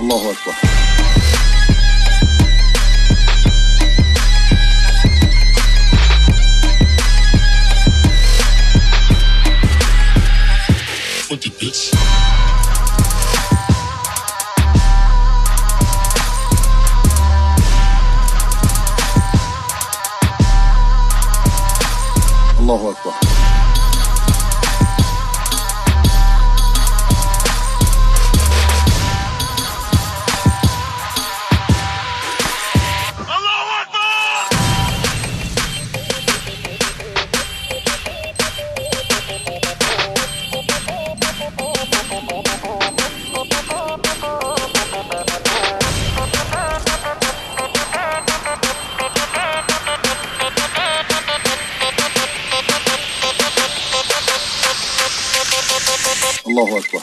الله أكبر. What the bitch? الله أكبر. الله أكبر.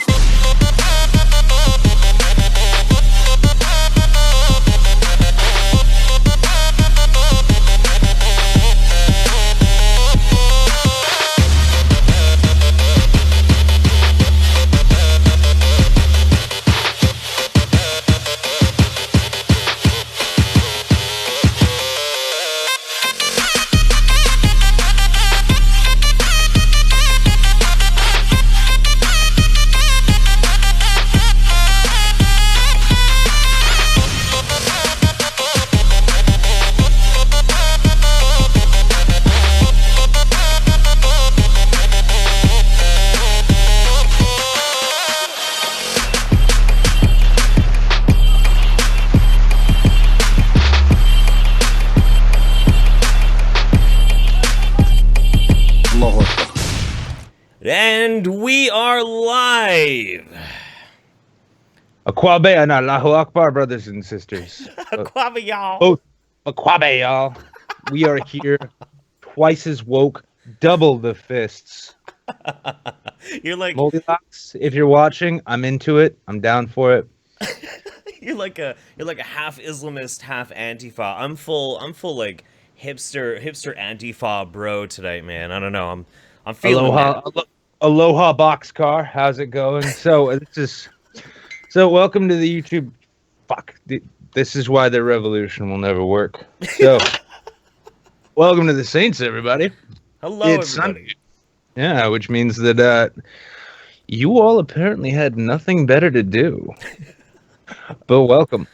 And we are live. Akwabe and Allahu Akbar, brothers and sisters. Akwabe, y'all. Both Akwabe, y'all. We are here, twice as woke, double the fists. You're like Goldilocks. If you're watching, I'm into it. I'm down for it. you're like a half Islamist, half Antifa. I'm full like hipster Antifa bro tonight, man. I don't know. I'm feeling Aloha boxcar. How's it going? So welcome to the YouTube. Fuck. This is why the revolution will never work. So welcome to the Saints, everybody. Hello, it's everybody. Sunday. Yeah, which means that you all apparently had nothing better to do. But welcome.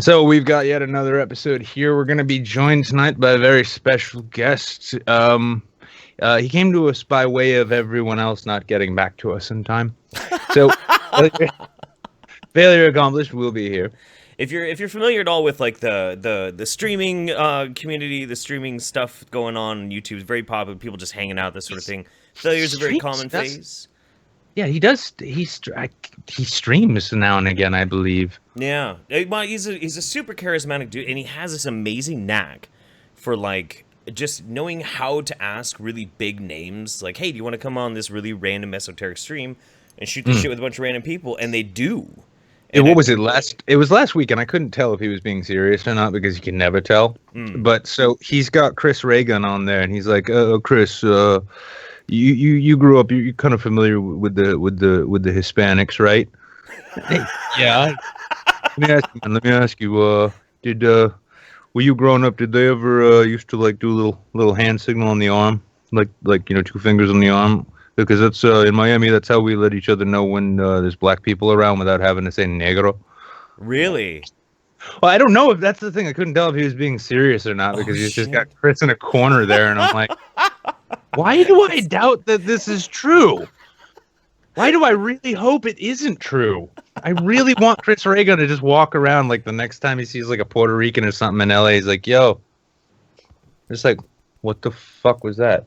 So we've got yet another episode here. We're going to be joined tonight by a very special guest. He came to us by way of everyone else not getting back to us in time. So failure accomplished. We'll be here. If you're familiar at all with like the streaming community, the streaming stuff going on YouTube is very popular. People just hanging out, this sort of thing. Failure is a very common phase. Yeah, he does. He streams now and again, I believe. Yeah, he's a super charismatic dude, and he has this amazing knack for like just knowing how to ask really big names. Like, hey, do you want to come on this really random esoteric stream and shoot this shit with a bunch of random people? And they do. And what was it last? It was last week, and I couldn't tell if he was being serious or not because you can never tell. But so he's got Chris Reagan on there, and he's like, Chris, you grew up. You're kind of familiar with the Hispanics, right? Yeah. Let me ask you. Were you growing up? Did they ever used to like do a little hand signal on the arm, like 2 fingers on the arm? Because that's in Miami. That's how we let each other know when there's black people around without having to say negro. Really? Well, I don't know if that's the thing. I couldn't tell if he was being serious or not because he's just got Chris in a corner there, and I'm like, why do I doubt that this is true? Why do I really hope it isn't true? I really want Chris Reagan to just walk around like the next time he sees like a Puerto Rican or something in LA. He's like, yo. It's like, what the fuck was that?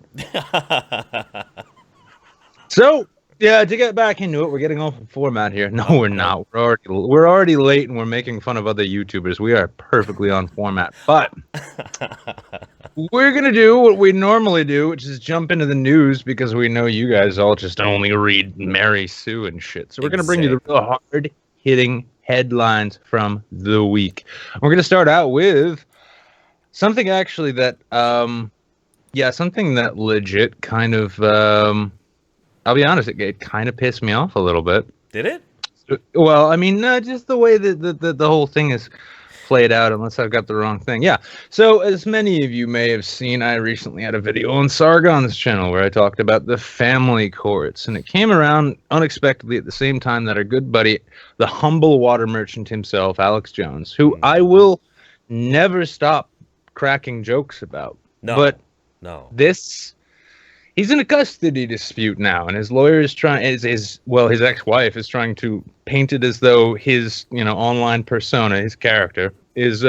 So, yeah, to get back into it, we're getting off the format here. No, we're not. We're already late and we're making fun of other YouTubers. We are perfectly on format. But we're going to do what we normally do, which is jump into the news because we know you guys all just only read Mary Sue and shit. So we're going to bring you the real hard-hitting headlines from the week. We're going to start out with something actually that, something that legit kind of... I'll be honest, it kind of pissed me off a little bit. Did it? Well, I mean, just the way that the whole thing is played out, unless I've got the wrong thing. Yeah. So, as many of you may have seen, I recently had a video on Sargon's channel where I talked about the family courts, and it came around unexpectedly at the same time that our good buddy, the humble water merchant himself, Alex Jones, who I will never stop cracking jokes about. No, But no. he's in a custody dispute now, and his lawyer is trying. His ex-wife is trying to paint it as though his online persona, his character, is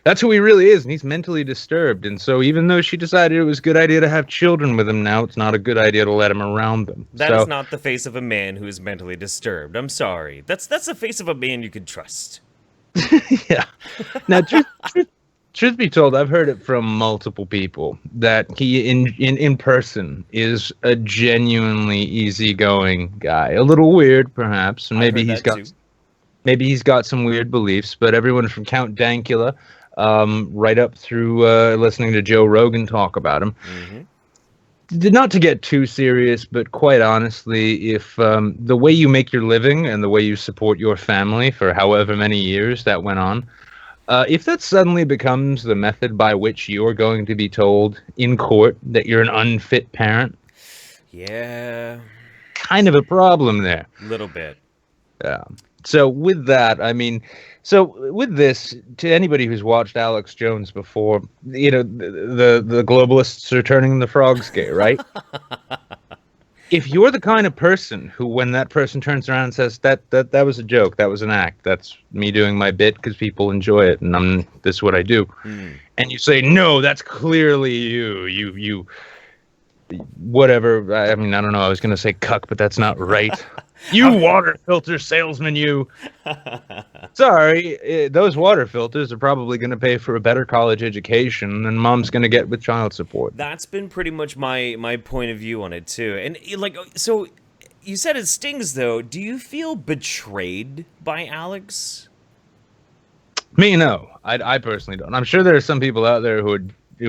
that's who he really is, and he's mentally disturbed. And so, even though she decided it was a good idea to have children with him now, it's not a good idea to let him around them. That is not the face of a man who is mentally disturbed. I'm sorry. That's the face of a man you can trust. Yeah. Now, truth be told, I've heard it from multiple people that he in person is a genuinely easygoing guy. A little weird, perhaps, and maybe he's got some weird beliefs. But everyone from Count Dankula, right up through listening to Joe Rogan talk about him. Not to get too serious, but quite honestly, if the way you make your living and the way you support your family for however many years that went on, if that suddenly becomes the method by which you're going to be told in court that you're an unfit parent, yeah, kind of a problem there. Little bit. Yeah. So with that, I mean, with this, to anybody who's watched Alex Jones before, the globalists are turning the frogs gay, right? If you're the kind of person who, when that person turns around and says that was a joke, that was an act, that's me doing my bit because people enjoy it, and this is what I do, and you say no, that's clearly you whatever. I mean, I don't know. I was gonna say cuck, but that's not right. You water filter salesman, you. Sorry, those water filters are probably going to pay for a better college education than mom's going to get with child support. That's been pretty much my point of view on it too. And so you said it stings though. Do you feel betrayed by Alex? Me, no. I personally don't. I'm sure there are some people out there who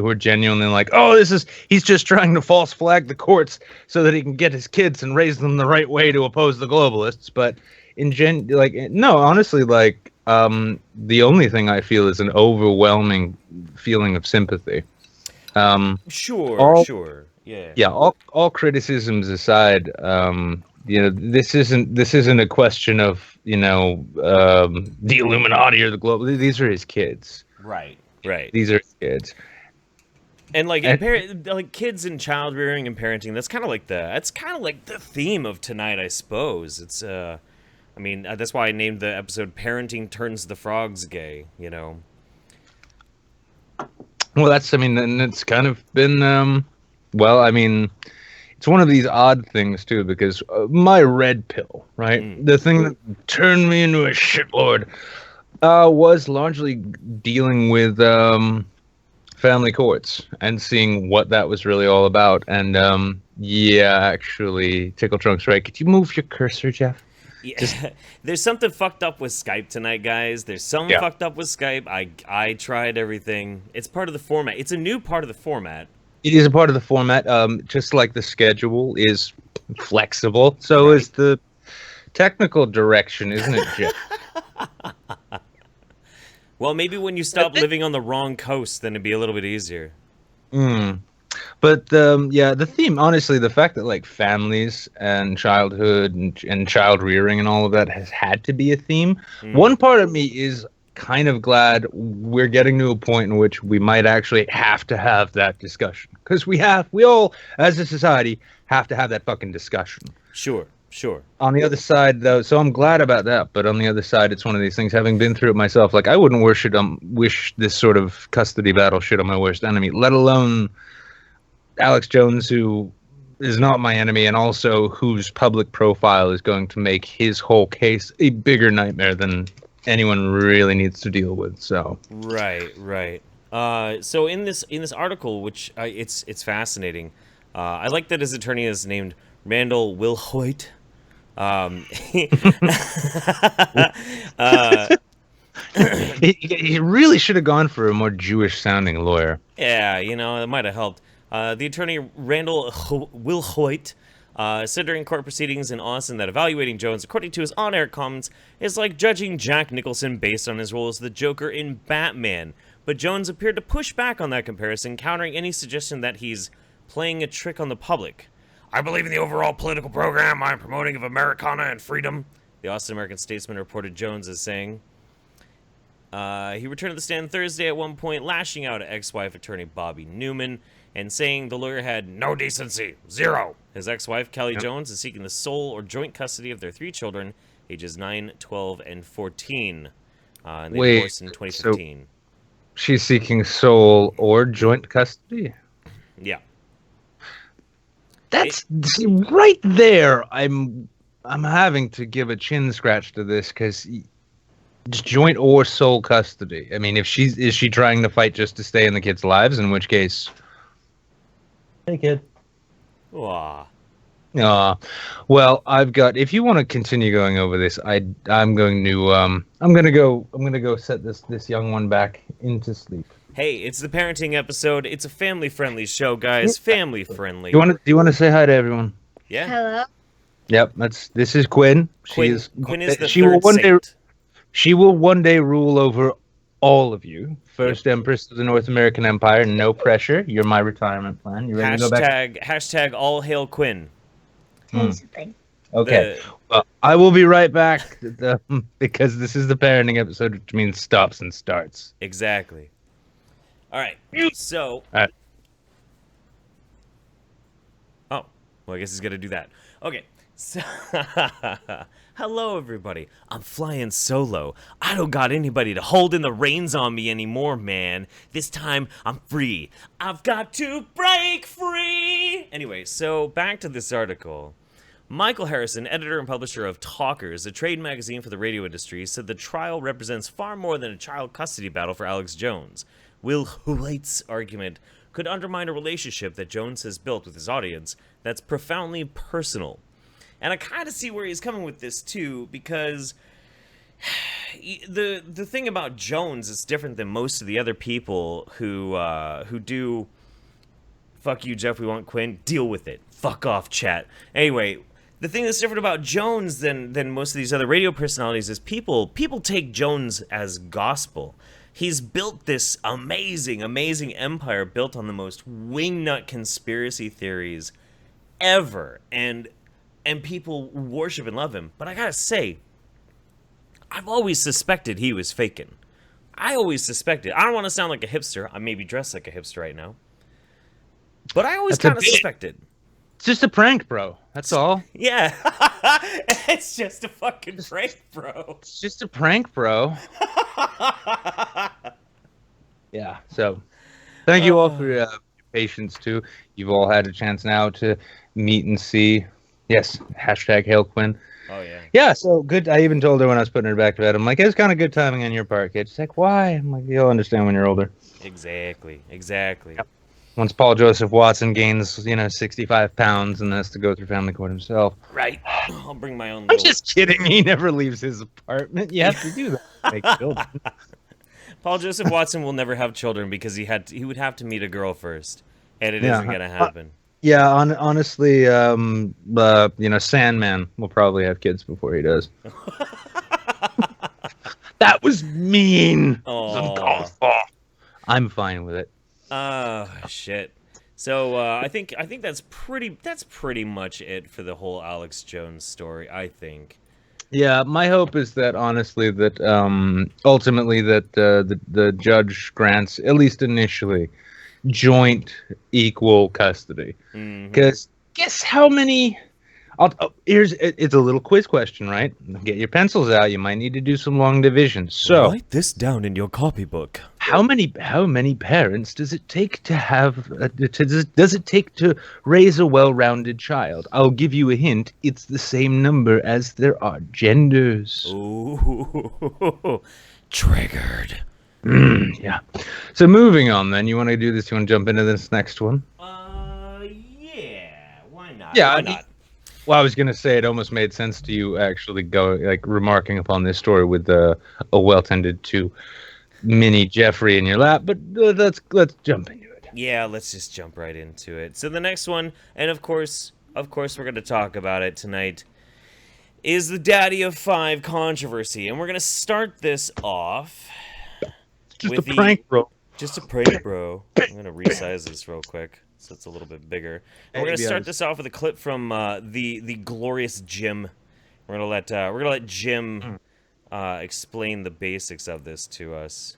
are genuinely like, oh, he's just trying to false flag the courts so that he can get his kids and raise them the right way to oppose the globalists. But no, honestly, the only thing I feel is an overwhelming feeling of sympathy. Sure. Yeah. Yeah. All criticisms aside, this isn't a question of, the Illuminati or the global. These are his kids. Right. These are his kids. And kids and child rearing and parenting, that's kind of like the theme of tonight, I suppose. It's that's why I named the episode "Parenting Turns the Frogs Gay." Well, and it's kind of been it's one of these odd things too, because my red pill, right, the thing that turned me into a shitlord, was largely dealing with family courts and seeing what that was really all about. And actually, Tickle Trunk's right. Could you move your cursor, Jeff? Yeah. There's something fucked up with Skype tonight, guys. There's something fucked up with Skype. I tried everything. It's part of the format. It's a new part of the format. It is a part of the format. Just like the schedule is flexible, so is the technical direction, isn't it, Jeff? Well, maybe when you stop living on the wrong coast, then it'd be a little bit easier. But the theme, honestly, the fact that families and childhood and child rearing and all of that has had to be a theme. One part of me is kind of glad we're getting to a point in which we might actually have to have that discussion, because we all, as a society, have to have that fucking discussion. Sure. On the other side, though, so I'm glad about that. But on the other side, it's one of these things. Having been through it myself, I wouldn't wish this sort of custody battle shit on my worst enemy, let alone Alex Jones, who is not my enemy, and also whose public profile is going to make his whole case a bigger nightmare than anyone really needs to deal with. So right. So in this article, which it's fascinating. I like that his attorney is named Randall Wilhoit. He really should have gone for a more Jewish-sounding lawyer. Yeah, it might have helped. The attorney Randall Wilhoit Said during court proceedings in Austin that evaluating Jones, according to his on-air comments, is like judging Jack Nicholson based on his role as the Joker in Batman. But Jones appeared to push back on that comparison, countering any suggestion that he's playing a trick on the public. I believe in the overall political program I'm promoting of Americana and freedom, the Austin American-Statesman reported Jones as saying. He returned to the stand Thursday at one point, lashing out at ex-wife attorney Bobby Newman and saying the lawyer had no decency, zero. His ex-wife, Kelly Jones, is seeking the sole or joint custody of their 3 children, ages 9, 12, and 14. And they divorced in 2015. So she's seeking sole or joint custody? Yeah. See, right there, I'm having to give a chin scratch to this because joint or sole custody. I mean, is she trying to fight just to stay in the kids' lives? In which case, hey kid. Aww. Well, I've got. If you want to continue going over this, I'm going to go set this young one back into sleep. Hey, it's the parenting episode. It's a family-friendly show, guys. Family-friendly. Do you want to say hi to everyone? Yeah. Hello. Yep. This is Quinn. Quinn is the she third will one saint. day. She will one day rule over all of you. First Empress of the North American Empire. No pressure. You're my retirement plan. You ready to go back? Hashtag all hail Quinn. Okay. Well, I will be right back because this is the parenting episode, which means stops and starts. Exactly. All right. So. All right. Oh, well, I guess he's gonna do that. Okay. So, hello, everybody. I'm flying solo. I don't got anybody to hold in the reins on me anymore, man. This time, I'm free. I've got to break free. Anyway, so back to this article. Michael Harrison, editor and publisher of Talkers, a trade magazine for the radio industry, said the trial represents far more than a child custody battle for Alex Jones. Will White's argument could undermine a relationship that Jones has built with his audience that's profoundly personal. And I kind of see where he's coming with this, too, because the thing about Jones is different than most of the other people who do, fuck you, Jeff, we want Quinn, deal with it. Fuck off, chat. Anyway, the thing that's different about Jones than most of these other radio personalities is people take Jones as gospel. He's built this amazing, amazing empire built on the most wingnut conspiracy theories ever. And people worship and love him. But I gotta say, I've always suspected he was faking. I always suspected. I don't want to sound like a hipster. I may be dressed like a hipster right now. But I always kind of suspected. It's just a prank, bro. That's all. Yeah. It's just a fucking prank, bro. It's just a prank, bro. Yeah, so thank you all for your patience, too. You've all had a chance now to meet and see. Yes, hashtag Hail Quinn. Oh, yeah. Yeah, so good. I even told her when I was putting her back to bed, I'm like, it's kind of good timing on your part, kid. She's like, why? I'm like, you'll understand when you're older. Exactly. Yep. Once Paul Joseph Watson gains, 65 pounds and has to go through family court himself. Right. I'll bring my own I'm just kidding. He never leaves his apartment. You have to do that to make children. Paul Joseph Watson will never have children because he would have to meet a girl first, and it isn't going to happen. Yeah, honestly, Sandman will probably have kids before he does. That was mean. Oh, I'm fine with it. Oh shit. So I think that's pretty much it for the whole Alex Jones story, I think. Yeah, my hope is that honestly that ultimately that the judge grants, at least initially, joint equal custody. Because guess how many? It's a little quiz question, right? Get your pencils out. You might need to do some long division. So write this down in your copybook. How many parents does it take to have? Does it take to raise a well-rounded child? I'll give you a hint. It's the same number as there are genders. Ooh, triggered. Yeah. So moving on, then. You want to do this? You want to jump into this next one? Yeah. Why not? Yeah. Why not? Well, I was gonna say it almost made sense to you actually go remarking upon this story with a well-tended to mini Jeffrey in your lap, but let's jump into it. Yeah, let's just jump right into it. So the next one, and of course, of course, we're going to talk about it tonight, is the Daddy of Five controversy. And we're going to start this off It's just with a prank, bro. Just a prank, bro. I'm going to resize this real quick so it's a little bit bigger. And we're going to start this off with a clip from the glorious Jim. We're going to let Jim explain the basics of this to us.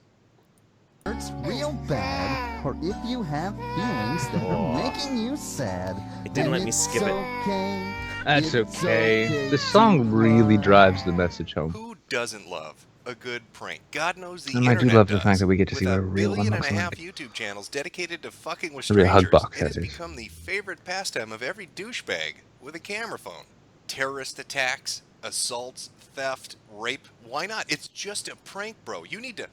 Hurts real bad, or if you have feelings that are making you sad, It didn't let me skip it. okay. That's It's okay. The to song really cry. drives the message home. Who doesn't love a good prank? God knows the And I internet do love the does. fact that we get to see With what a a real billion and unboxing a half would be. YouTube channels dedicated to fucking with A real strangers, hug box, it has that is. become the favorite pastime of every douchebag with a camera phone. Terrorist attacks, assaults, theft, rape. Why not? It's just a prank, bro. You need to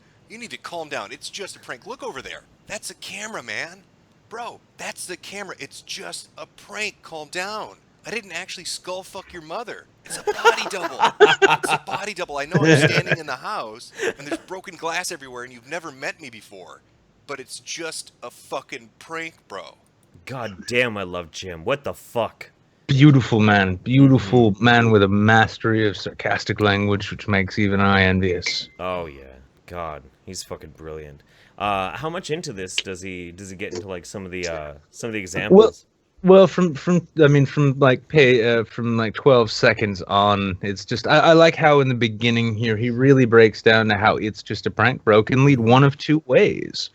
calm down. It's just a prank. Look over there. That's a camera, man. Bro, that's the camera. It's just a prank. Calm down. I didn't actually skull fuck your mother. It's a body double. It's a body double. I know I'm standing in the house and there's broken glass everywhere and you've never met me before. But it's just a fucking prank, bro. God damn, I love Jim. What the fuck? Beautiful man. Beautiful man with a mastery of sarcastic language, which makes even I envious. Oh yeah, God, he's fucking brilliant. How much into this does he get into, like, some of the examples? Well, from like 12 seconds on, it's just I like how in the beginning here he really breaks down to how it's just a prank, bro. Can lead one of two ways.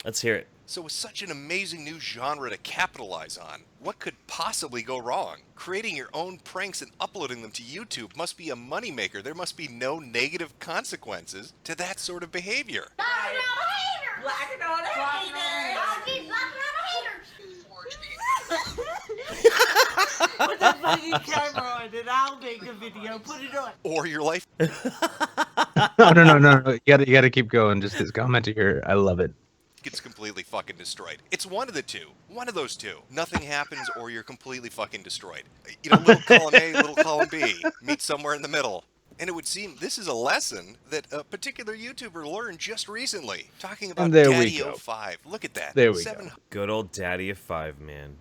Let's hear it. So with such an amazing new genre to capitalize on, what could possibly go wrong? Creating your own pranks and uploading them to YouTube must be a moneymaker. There must be no negative consequences to that sort of behavior. Blacking on haters. Put that fucking camera on and I'll make a video. Put it on. Or your life No. You gotta keep going. Just this comment here, I love it. gets completely fucking destroyed. It's one of the two. One of those two. Nothing happens or you're completely fucking destroyed. You know, little column A, little column B. Meet somewhere in the middle. And it would seem this is a lesson that a particular YouTuber learned just recently. Talking about And there we Daddy go. 05. Look at that. There we go. Good old Daddy of Five, man.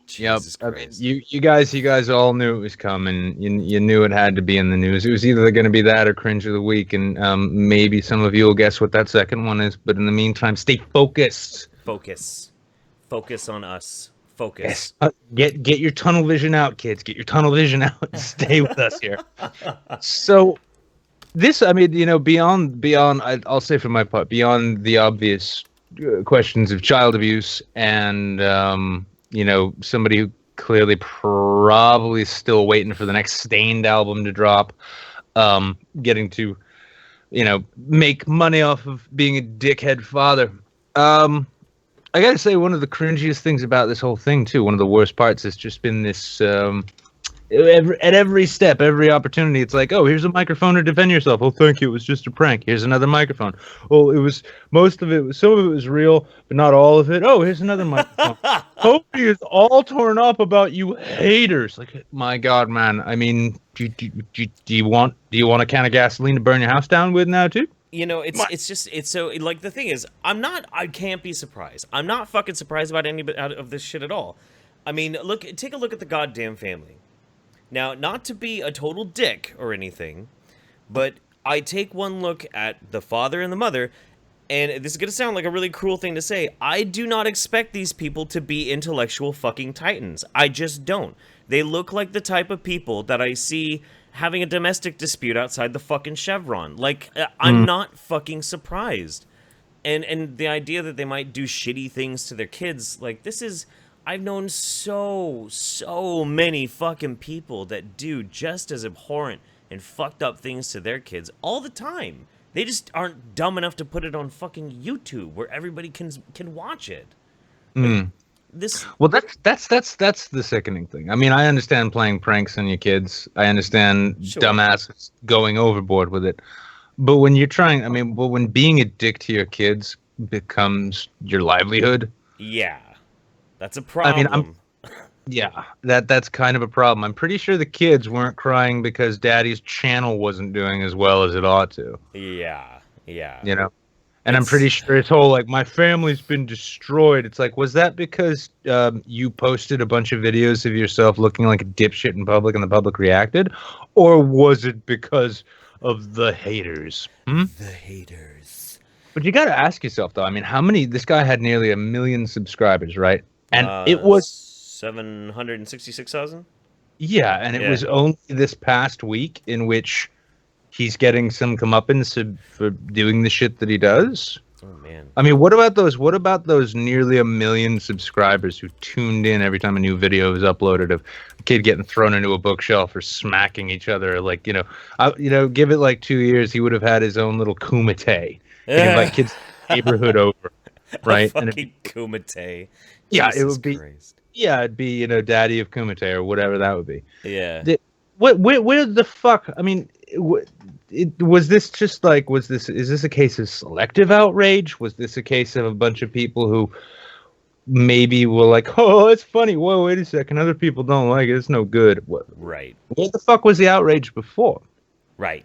Yep. Jesus I mean, Christ. you guys all knew it was coming. You knew it had to be in the news. It was either going to be that or cringe of the week, and maybe some of you will guess what that second one is. But in the meantime, stay focused. Focus on us. Focus. Get your tunnel vision out, kids. Get your tunnel vision out and stay with us here. So, this, I mean, you know, beyond, I'll say for my part, beyond the obvious questions of child abuse and, you know, somebody who clearly probably still waiting for the next Stained album to drop, getting to, you know, make money off of being a dickhead father. I gotta say, one of the cringiest things about this whole thing, too, one of the worst parts has just been this, at every step, every opportunity, it's like, oh, here's a microphone to defend yourself. Oh, thank you, it was just a prank. Here's another microphone. Oh, some of it was real, but not all of it. Oh, here's another microphone. Opie is all torn up about you haters. Like, my God, man. I mean, do you want a can of gasoline to burn your house down with now, too? You know, it's so, like, the thing is, I can't be surprised. I'm not fucking surprised about any of this shit at all. I mean, take a look at the goddamn family. Now, not to be a total dick or anything, but I take one look at the father and the mother, and this is gonna sound like a really cruel thing to say, I do not expect these people to be intellectual fucking titans. I just don't. They look like the type of people that I see having a domestic dispute outside the fucking Chevron. Like, I'm not fucking surprised. And the idea that they might do shitty things to their kids, like, this is... I've known so many fucking people that do just as abhorrent and fucked up things to their kids all the time. They just aren't dumb enough to put it on fucking YouTube where everybody can watch it. Like, Well, that's the sickening thing. I mean, I understand playing pranks on your kids. I understand dumbasses going overboard with it. But when you're trying, I mean, well, when being a dick to your kids becomes your livelihood. Yeah, that's a problem. I mean, that's kind of a problem. I'm pretty sure the kids weren't crying because Daddy's channel wasn't doing as well as it ought to. Yeah. You know, And I'm pretty sure it's whole like my family's been destroyed. It's like, was that because you posted a bunch of videos of yourself looking like a dipshit in public and the public reacted, or was it because of the haters? The haters. But you got to ask yourself though. I mean, how many? This guy had nearly 1 million subscribers, right? And it was 766,000. yeah, and it was only this past week in which he's getting some comeuppance for doing the shit that he does. Oh man. I mean, what about those? What about those nearly 1 million subscribers who tuned in every time a new video was uploaded of a kid getting thrown into a bookshelf or smacking each other? Like, give it like 2 years, he would have had his own little kumite. He'd invite kids to the neighborhood over, right? A fucking kumite. Yeah, Jesus it would be. Christ. Yeah, it'd be Daddy of Kumite or whatever that would be. Yeah. Where the fuck? I mean, was this just like is this a case of selective outrage? Was this a case of a bunch of people who maybe were like, oh, it's funny. Whoa, wait a second. Other people don't like it. It's no good. Right. What the fuck was the outrage before? Right.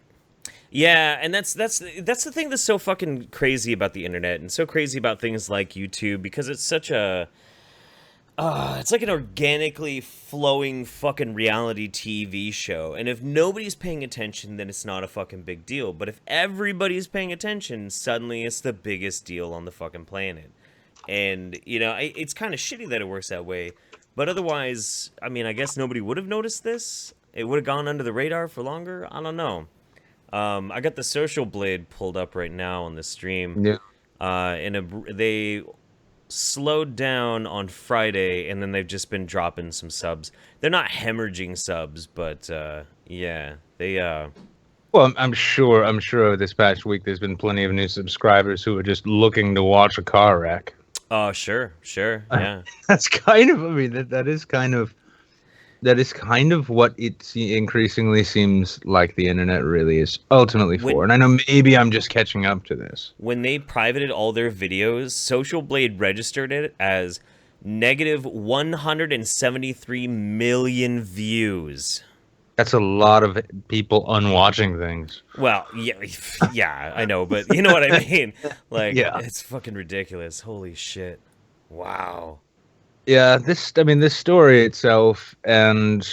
Yeah, and that's the thing that's so fucking crazy about the internet and so crazy about things like YouTube, because it's such a it's like an organically flowing fucking reality TV show. And if nobody's paying attention, then it's not a fucking big deal. But if everybody's paying attention, suddenly it's the biggest deal on the fucking planet. And, it's kind of shitty that it works that way. But otherwise, I mean, I guess nobody would have noticed this. It would have gone under the radar for longer. I don't know. I got the Social Blade pulled up right now on the stream. Yeah. They slowed down on Friday, and then they've just been dropping some subs. They're not hemorrhaging subs, but yeah, they Well, I'm sure this past week there's been plenty of new subscribers who are just looking to watch a car wreck. Oh, sure, yeah. That's kind of, I mean, that is kind of what it increasingly seems like the internet really is ultimately for. And I know maybe I'm just catching up to this. When they privated all their videos, Social Blade registered it as negative 173 million views. That's a lot of people unwatching things. Well, yeah, I know, but you know what I mean? Like, It's fucking ridiculous. Holy shit. Wow. Yeah, this story itself, and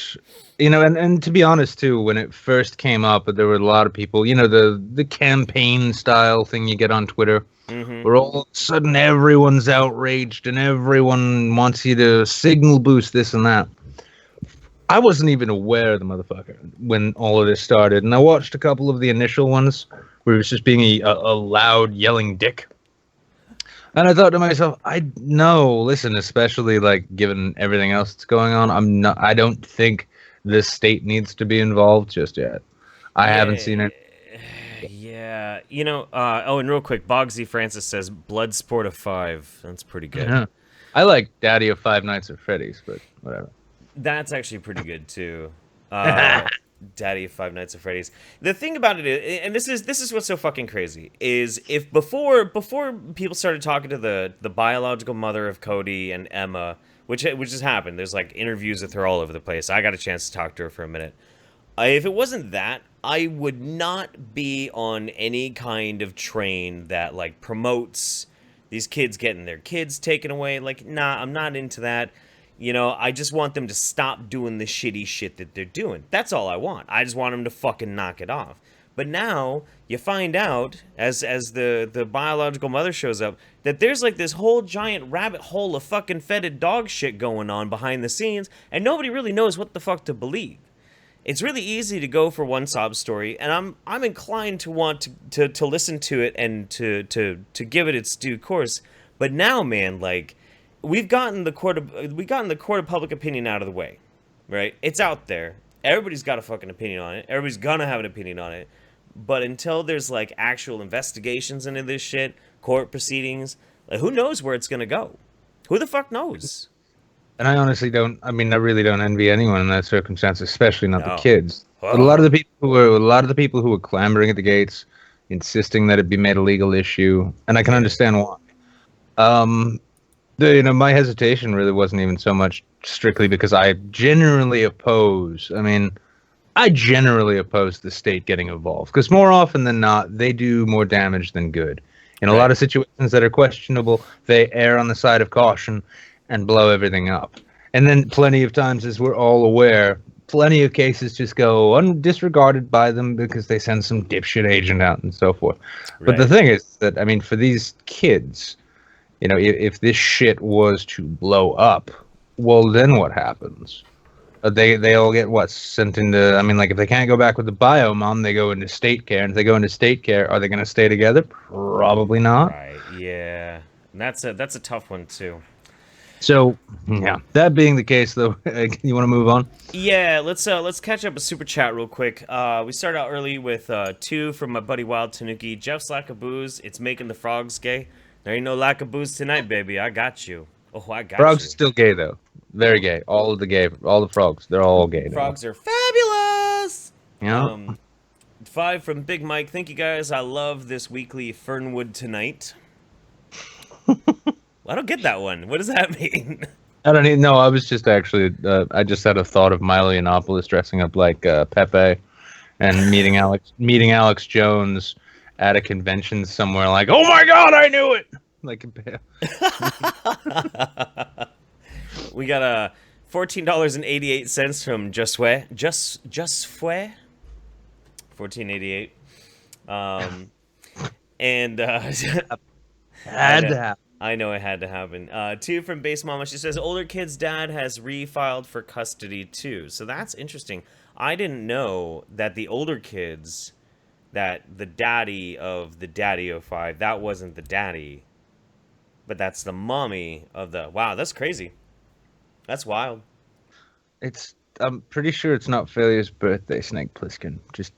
and to be honest too, when it first came up, there were a lot of people, the campaign style thing you get on Twitter, where all of a sudden everyone's outraged and everyone wants you to signal boost this and that. I wasn't even aware of the motherfucker when all of this started, and I watched a couple of the initial ones where he was just being a loud yelling dick. And I thought to myself, listen, especially like given everything else that's going on, I don't think this state needs to be involved just yet. I haven't seen it. Yeah. And real quick, Bogsy Francis says Bloodsport of 5. That's pretty good. Yeah. I like Daddy of Five Nights at Freddy's, but whatever. That's actually pretty good too. Daddy of Five Nights at Freddy's. The thing about it is, and this is what's so fucking crazy, is if before people started talking to the biological mother of Cody and Emma, which has happened. There's like interviews with her all over the place. I got a chance to talk to her for a minute. If it wasn't that, I would not be on any kind of train that like promotes these kids getting their kids taken away. Like, nah, I'm not into that. I just want them to stop doing the shitty shit that they're doing. That's all I want. I just want them to fucking knock it off. But now you find out, as the biological mother shows up, that there's like this whole giant rabbit hole of fucking fetid dog shit going on behind the scenes, and nobody really knows what the fuck to believe. It's really easy to go for one sob story, and I'm inclined to want to listen to it and to give it its due course. But now, man, like, we've gotten the court of public opinion out of the way, right? It's out there. Everybody's got a fucking opinion on it. Everybody's gonna have an opinion on it. But until there's like actual investigations into this shit, court proceedings, like, who knows where it's gonna go? Who the fuck knows? And I honestly don't. I mean, I really don't envy anyone in that circumstance, especially not the kids. Whoa. But a lot of the people who were clamoring at the gates, insisting that it be made a legal issue, and I can understand why. My hesitation really wasn't even so much strictly because I generally oppose the state getting involved, because more often than not, they do more damage than good. In a lot of situations that are questionable, they err on the side of caution and blow everything up. And then plenty of times, as we're all aware, plenty of cases just go disregarded by them because they send some dipshit agent out and so forth. But the thing is that, I mean, for these kids, you know, if this shit was to blow up, well, then what happens? They all get sent into, I mean, like, if they can't go back with the bio mom, they go into state care. And if they go into state care, are they going to stay together? Probably not. Right, yeah. And that's a tough one, too. So, yeah, that being the case, though, you want to move on? Yeah, let's catch up a super chat real quick. We started out early with 2 from my buddy Wild Tanuki. Jeff's lack of booze, it's making the frogs gay. There ain't no lack of booze tonight, baby. I got you. Oh, I got Frogs you. are still gay, though. Very gay. All the frogs, they're all gay. Frogs are fabulous. Yeah. 5 from Big Mike. Thank you guys. I love this weekly Fernwood tonight. I don't get that one. What does that mean? I don't even know. I was just actually, I just had a thought of Milo Yiannopoulos dressing up like Pepe and meeting Alex Jones at a convention somewhere. Like, oh my God, I knew it. Like, we got $14.88 from Justfue. Justfue. $14.88. And had to happen. I know it had to happen. 2 from Base Mama. She says, older kid's dad has refiled for custody, too. So that's interesting. I didn't know that the older kids, that the daddy of the daddy 05, that wasn't the daddy. But that's the mommy of the... Wow, that's crazy. That's wild. I'm pretty sure it's not Failure's birthday, Snake Plissken. Just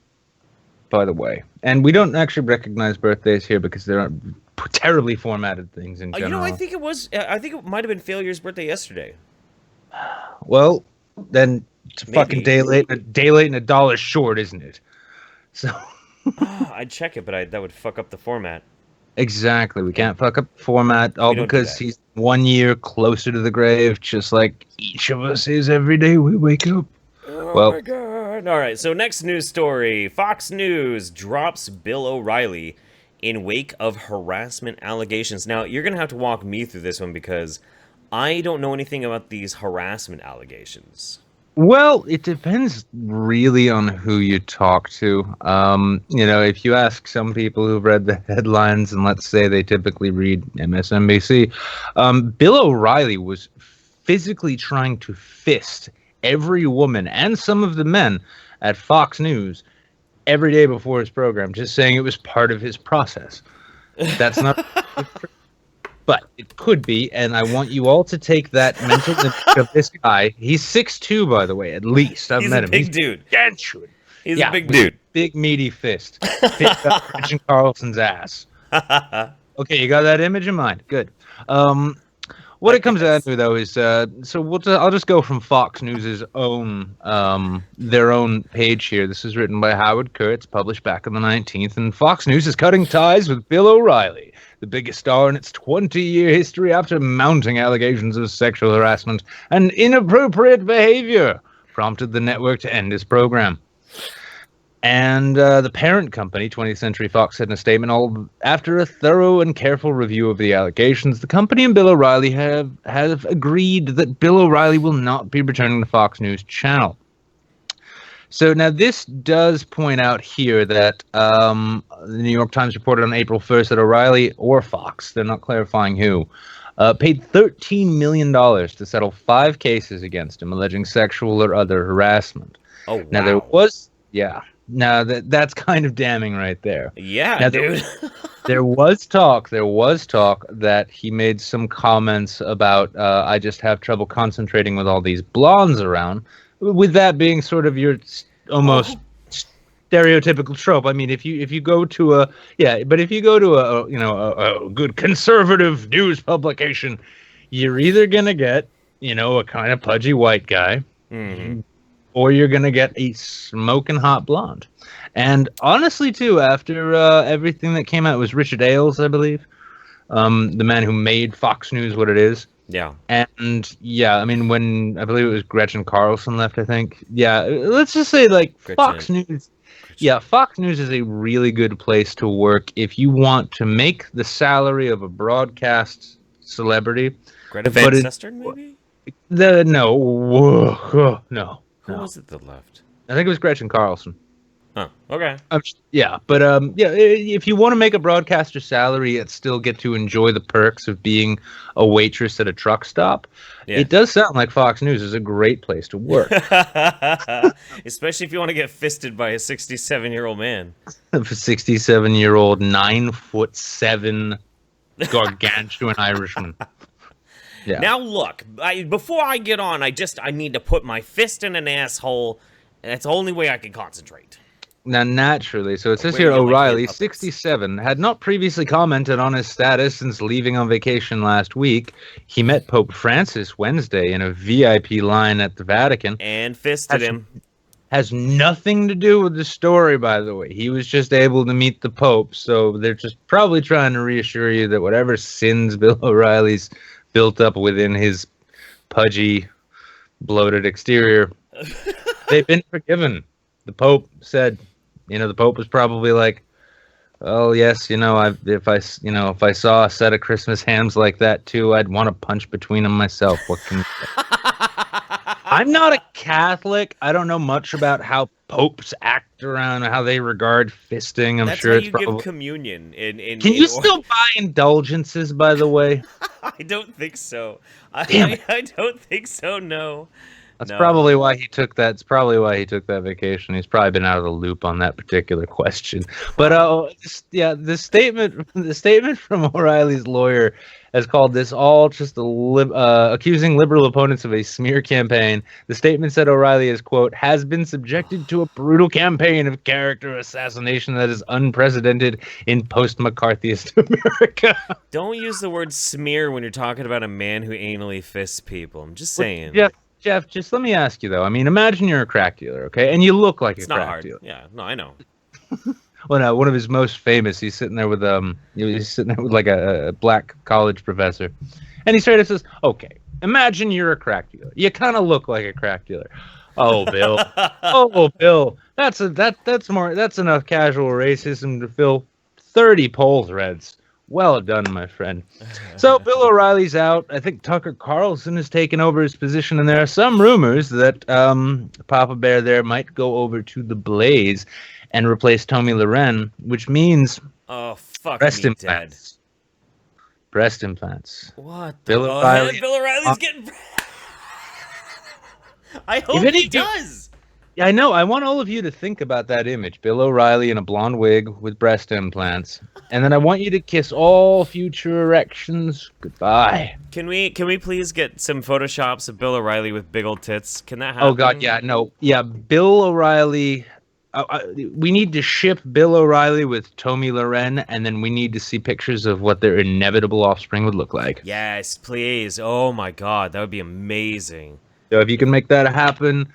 by the way. And we don't actually recognize birthdays here because there aren't terribly formatted things in general. You know, I think it might have been Failure's birthday yesterday. Well, then it's a Maybe. fucking day late and $1 short, isn't it? So I'd check it, but that would fuck up the format. exactly. We can't fuck up the format all don't do because that. he's 1 year closer to the grave, just like each of us is every day we wake up. Oh my God. All right, so next news story. Fox News drops Bill O'Reilly in wake of harassment allegations. Now, you're going to have to walk me through this one because I don't know anything about these harassment allegations. Well, it depends really on who you talk to. You know, if you ask some people who've read the headlines, and let's say they typically read MSNBC, Bill O'Reilly was physically trying to fist every woman and some of the men at Fox News every day before his program, just saying it was part of his process. That's not... But it could be, and I want you all to take that mental image of this guy. He's 6'2", by the way, at least. I've met him. He's a big dude. Gargantuan. He's a big dude. Big meaty fist. Fit up Richard Carlson's ass. Okay, you got that image in mind. Good. What it comes down to, though, is I'll just go from Fox News's own their own page here. This is written by Howard Kurtz, published back on the 19th, and Fox News is cutting ties with Bill O'Reilly, the biggest star in its 20-year history, after mounting allegations of sexual harassment and inappropriate behavior prompted the network to end his program. And the parent company, 20th Century Fox, said in a statement, after a thorough and careful review of the allegations, the company and Bill O'Reilly have agreed that Bill O'Reilly will not be returning to Fox News channel. So now this does point out here that the New York Times reported on April 1st that O'Reilly or Fox, they're not clarifying who, paid $13 million to settle 5 cases against him, alleging sexual or other harassment. Oh, wow. Now there was, yeah. Now that's kind of damning right there. Yeah, now, dude. There was talk that he made some comments about I just have trouble concentrating with all these blondes around. With that being sort of your almost stereotypical trope. I mean, if you go to a good conservative news publication, you're either gonna get a kind of pudgy white guy. Mm-hmm. Or you're going to get a smoking hot blonde. And honestly, too, after everything that came out, it was Richard Ailes, I believe, the man who made Fox News what it is. Yeah. And, yeah, I mean, when I believe it was Gretchen Carlson left, I think. Yeah, let's just say, like, Gretchen. Fox News. Yeah, Fox News is a really good place to work if you want to make the salary of a broadcast celebrity. Greta Van Susteren, maybe? No. Who was it that left? I think it was Gretchen Carlson. Oh, okay. If you want to make a broadcaster salary yet still get to enjoy the perks of being a waitress at a truck stop, it does sound like Fox News is a great place to work. Especially if you want to get fisted by a 67-year-old man. A 67-year-old, 9'7" gargantuan Irishman. Yeah. Now look, before I get on, I need to put my fist in an asshole. That's the only way I can concentrate. Now, naturally, so it says here, O'Reilly, 67, had not previously commented on his status since leaving on vacation last week. He met Pope Francis Wednesday in a VIP line at the Vatican. And fisted him. Has nothing to do with the story, by the way. He was just able to meet the Pope, so they're just probably trying to reassure you that whatever sins Bill O'Reilly's built up within his pudgy, bloated exterior, they've been forgiven. The Pope said, the Pope was probably like, "Oh yes, if I saw a set of Christmas hams like that too, I'd want to punch between them myself." What can you say? I'm not a Catholic. I don't know much about how popes act around, how they regard fisting. That's sure how it's you probably... give communion. Can you still buy indulgences, by the way? I don't think so. Damn it. I don't think so. No. That's probably why he took that. It's probably why he took that vacation. He's probably been out of the loop on that particular question. But the statement from O'Reilly's lawyer has called this all just accusing liberal opponents of a smear campaign. The statement said O'Reilly is, quote, has been subjected to a brutal campaign of character assassination that is unprecedented in post-McCarthyist America. Don't use the word smear when you're talking about a man who anally fists people. I'm just saying. Jeff, just let me ask you, though. I mean, imagine you're a crack dealer, okay? And you look like a crack dealer. Yeah, no, I know. Well, no, one of his most famous, he's sitting there with like a black college professor. And he straight up says, okay, imagine you're a crack dealer. You kind of look like a crack dealer. Oh, Bill. Bill. That's enough casual racism to fill 30 poll threads. Well done, my friend. So Bill O'Reilly's out. I think Tucker Carlson has taken over his position, and there are some rumors that Papa Bear there might go over to The Blaze and replace Tommy Loren, which means breast implants. Breast implants. What? Bill O'Reilly. Bill O'Reilly's getting. I hope he does. Yeah, I know. I want all of you to think about that image. Bill O'Reilly in a blonde wig with breast implants. And then I want you to kiss all future erections goodbye. Can we please get some photoshops of Bill O'Reilly with big old tits? Can that happen? Oh, God, yeah. No. Yeah, Bill O'Reilly. We need to ship Bill O'Reilly with Tommy Loren, and then we need to see pictures of what their inevitable offspring would look like. Yes, please. Oh, my God. That would be amazing. So if you can make that happen...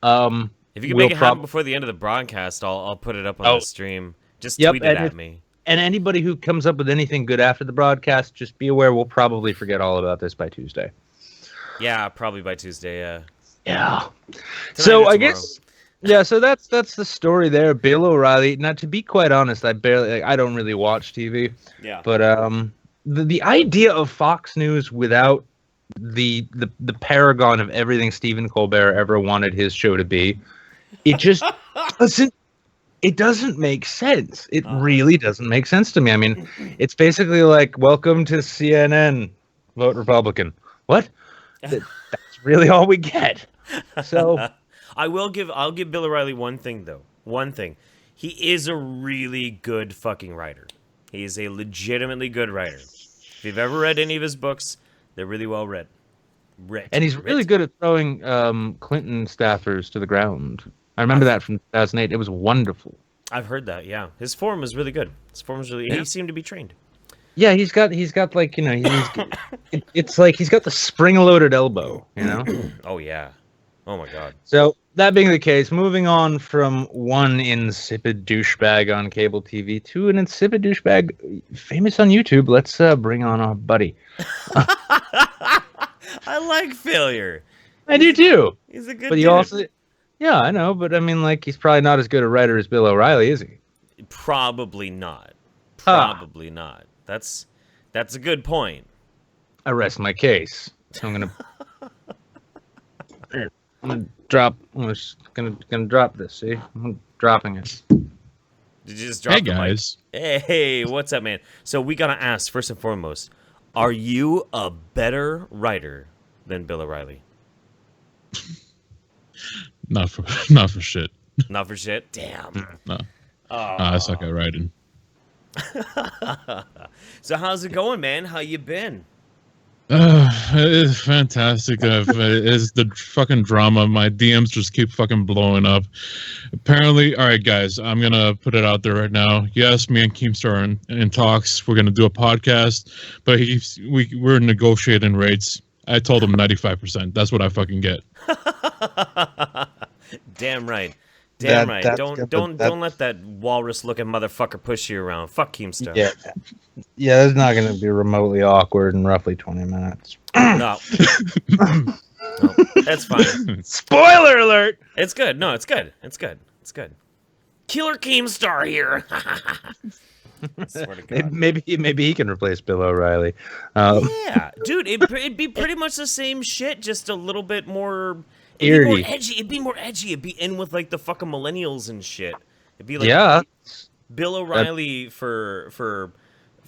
if you can make it happen before the end of the broadcast, I'll put it up on the stream. Just tweet it at me. And anybody who comes up with anything good after the broadcast, just be aware we'll probably forget all about this by Tuesday. Yeah, probably by Tuesday, yeah. So I guess... Yeah, so that's the story there. Bill O'Reilly. Now, to be quite honest, I don't really watch TV. Yeah. But the idea of Fox News without the paragon of everything Stephen Colbert ever wanted his show to be, it just doesn't make sense. It really doesn't make sense to me. I mean, it's basically like, welcome to CNN, vote Republican. What? That's really all we get. So I'll give Bill O'Reilly one thing, though. One thing. He is a really good fucking writer. He is a legitimately good writer. If you've ever read any of his books, they're really well read. And he's really good at throwing Clinton staffers to the ground. I remember that from 2008. It was wonderful. I've heard that, yeah. His form was really good. He seemed to be trained. Yeah, he's got like, it's like he's got the spring-loaded elbow, Oh, yeah. Oh, my God. So, that being the case, moving on from one insipid douchebag on cable TV to an insipid douchebag famous on YouTube, let's bring on our buddy. I like Failure. I do, too. He's a good But dude. Yeah, I know, but I mean, like, he's probably not as good a writer as Bill O'Reilly, is he? Probably not. Ah. Probably not. That's a good point. I rest my case. I'm gonna, drop. I'm gonna drop this. See, I'm dropping it. Did you just drop Hey the mic? guys. Hey, what's up, man? So we gotta ask first and foremost: are you a better writer than Bill O'Reilly? Not for shit. Not for shit. Damn. No. I suck at writing. So how's it going, man? How you been? It's fantastic. It's the fucking drama. My DMs just keep fucking blowing up. Apparently, all right, guys, I'm gonna put it out there right now. Yes, me and Keemstar are in talks. We're gonna do a podcast, but we're negotiating rates. I told him 95%. That's what I fucking get. Damn right. Damn right. That's Don't good, don't but don't let that walrus-looking motherfucker push you around. Fuck Keemstar. Yeah, it's not gonna be remotely awkward in roughly 20 minutes. No. No, that's fine. Spoiler alert! It's good. No, it's good. It's good. It's good. Killer Keemstar here. Swear to God. Maybe he can replace Bill O'Reilly. Yeah, dude, it'd be pretty much the same shit, just a little bit more. It'd be more Eerie. edgy. It'd be more edgy. It'd be in with like the fucking millennials and shit. It'd be like Yeah, Bill O'Reilly for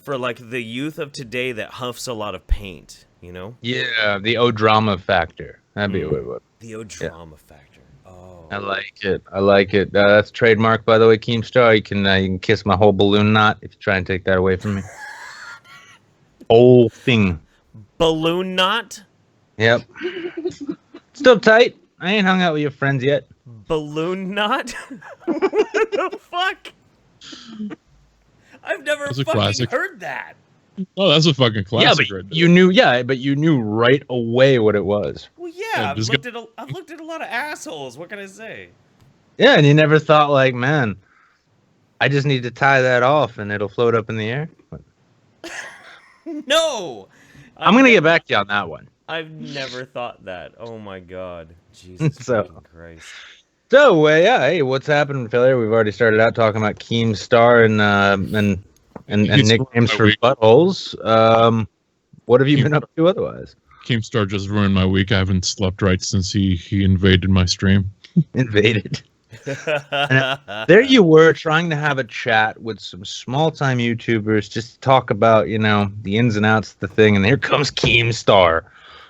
like the youth of today that huffs a lot of paint. You know, yeah, the O drama factor. That'd be what. the O drama factor. Oh, I like it. I like it. That's trademark, by the way, Keemstar. You can kiss my whole balloon knot if you try and take that away from me. Whole thing. balloon knot. Yep. Still tight. I ain't hung out with your friends yet. Balloon knot? What the fuck? I've never That's a fucking classic. heard that. Oh, that's a fucking classic. Yeah, right but there. you knew. Yeah, but you knew right away what it was. Well, Yeah, yeah, just I've looked at a lot of assholes. What can I say? Yeah, and you never thought like, man, I just need to tie that off and it'll float up in the air. No, I'm gonna get back to you on that one. I've never thought that. Oh my god, Jesus So- fucking Christ. So, yeah, hey, what's happening, Philly? We've already started out talking about Keemstar and He's nicknames my for week. buttholes. What have you been up to otherwise? Keemstar just ruined my week. I haven't slept right since he invaded my stream. Invaded. There you were trying to have a chat with some small-time YouTubers, just to talk about, the ins and outs of the thing, and here comes Keemstar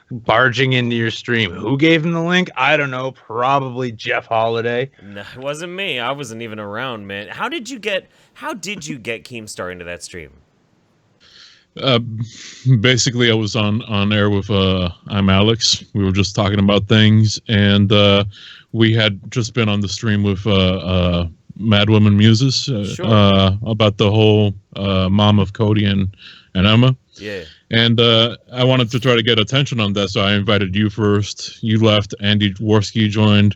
barging into your stream. Who gave him the link? I don't know. Probably Jeff Holiday. No, it wasn't me. I wasn't even around, man. How did you get Keemstar into that stream? Basically, I was on air with I'm Alex. We were just talking about things, and we had just been on the stream with Mad Woman Muses Sure. about the whole mom of Cody and Emma. Yeah. And I wanted to try to get attention on that, so I invited you first. You left. Andy Dworsky joined.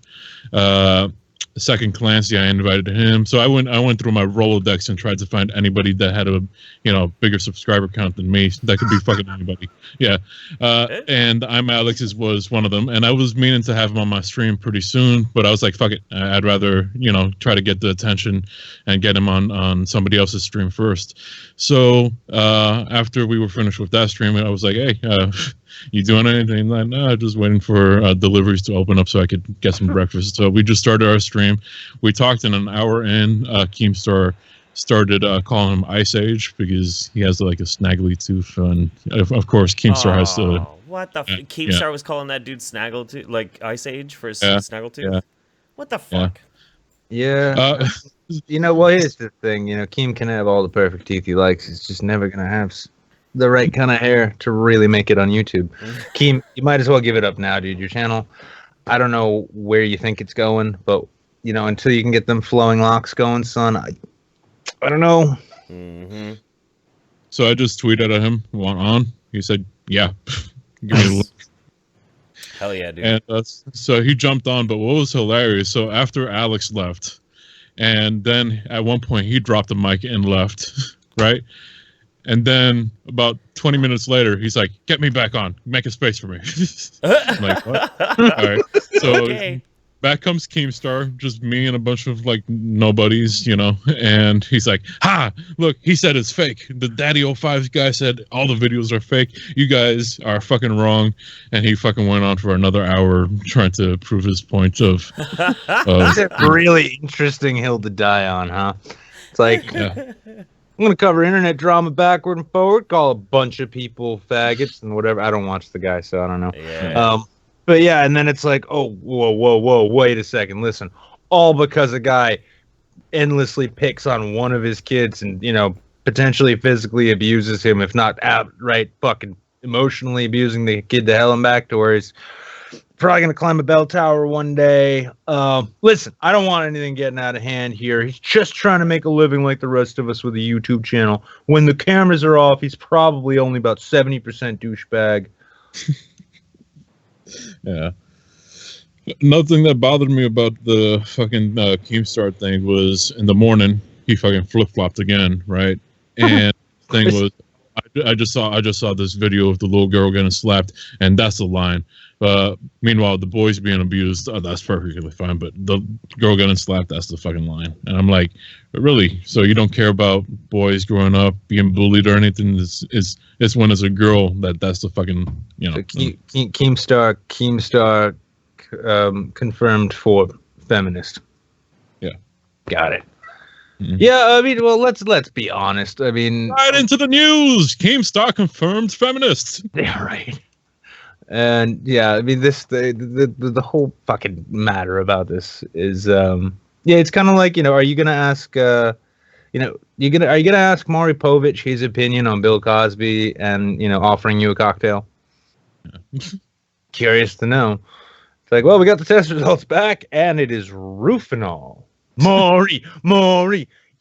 Second Clancy, I invited him. So I went through my Rolodex and tried to find anybody that had a bigger subscriber count than me. That could be fucking anybody. Yeah. And I'm Alex's was one of them. And I was meaning to have him on my stream pretty soon, but I was like, fuck it. I'd rather try to get the attention and get him on somebody else's stream first. So after we were finished with that stream, I was like, hey, you doing anything? Like, no, just waiting for deliveries to open up so I could get some breakfast. So we just started our stream. We talked in an hour in. Keemstar started calling him Ice Age because he has like a snaggly tooth, and of course Keemstar has to. What the? Yeah, Keemstar yeah. was calling that dude Snaggletooth, like Ice Age for his Yeah, Snaggletooth. yeah. What the fuck? Yeah. Well, here's the thing. Keem can have all the perfect teeth he likes. He's just never going to have the right kind of hair to really make it on YouTube. Keem, you might as well give it up now, dude. Your channel, I don't know where you think it's going, but, until you can get them flowing locks going, son, I don't know. Mm-hmm. So I just tweeted at him. Want on? He said, "Yeah." Give me a look. Hell yeah, dude. And so he jumped on, but what was hilarious, so after Alex left, and then at one point he dropped the mic and left, right? And then about 20 minutes later, he's like, get me back on. Make a space for me. I'm like, what? All right. So Okay. back comes Keemstar, just me and a bunch of like nobodies, you know, and he's like, "Ha! Look, he said it's fake. The Daddy 05 guy said all the videos are fake. You guys are fucking wrong." And he fucking went on for another hour trying to prove his point of. It's a really interesting hill to die on, huh? It's like, Yeah. I'm gonna cover internet drama backward and forward, call a bunch of people faggots and whatever. I don't watch the guy, so I don't know. Yeah. But yeah, and then it's like, oh, whoa, wait a second, listen, all because a guy endlessly picks on one of his kids and, you know, potentially physically abuses him, if not outright fucking emotionally abusing the kid to hell and back to where he's probably gonna climb a bell tower one day. Listen, I don't want anything getting out of hand here. He's just trying to make a living like the rest of us with a YouTube channel. When the cameras are off, he's probably only about 70% douchebag. Yeah. Another thing that bothered me about the fucking Keemstar thing was in the morning he fucking flip flopped again, right? And thing was, I just saw this video of the little girl getting slapped, and that's the line. Meanwhile, the boys being abused, that's perfectly fine. But the girl getting slapped, that's the fucking line. And I'm like, really? So you don't care about boys growing up being bullied or anything? It's when it's a girl that's the fucking, you know. Keemstar confirmed for feminist. Yeah. Got it. Mm-hmm. Yeah, I mean, well, let's be honest. I mean, right into the news. Keemstar confirmed feminist. Yeah, right. And yeah, I mean, the whole fucking matter about this is, yeah, it's kind of like, you know, are you gonna ask, are you gonna ask Maury Povich his opinion on Bill Cosby and, you know, offering you a cocktail? Yeah. Curious to know. It's like, well, we got the test results back, and it is Rufinol. Maury.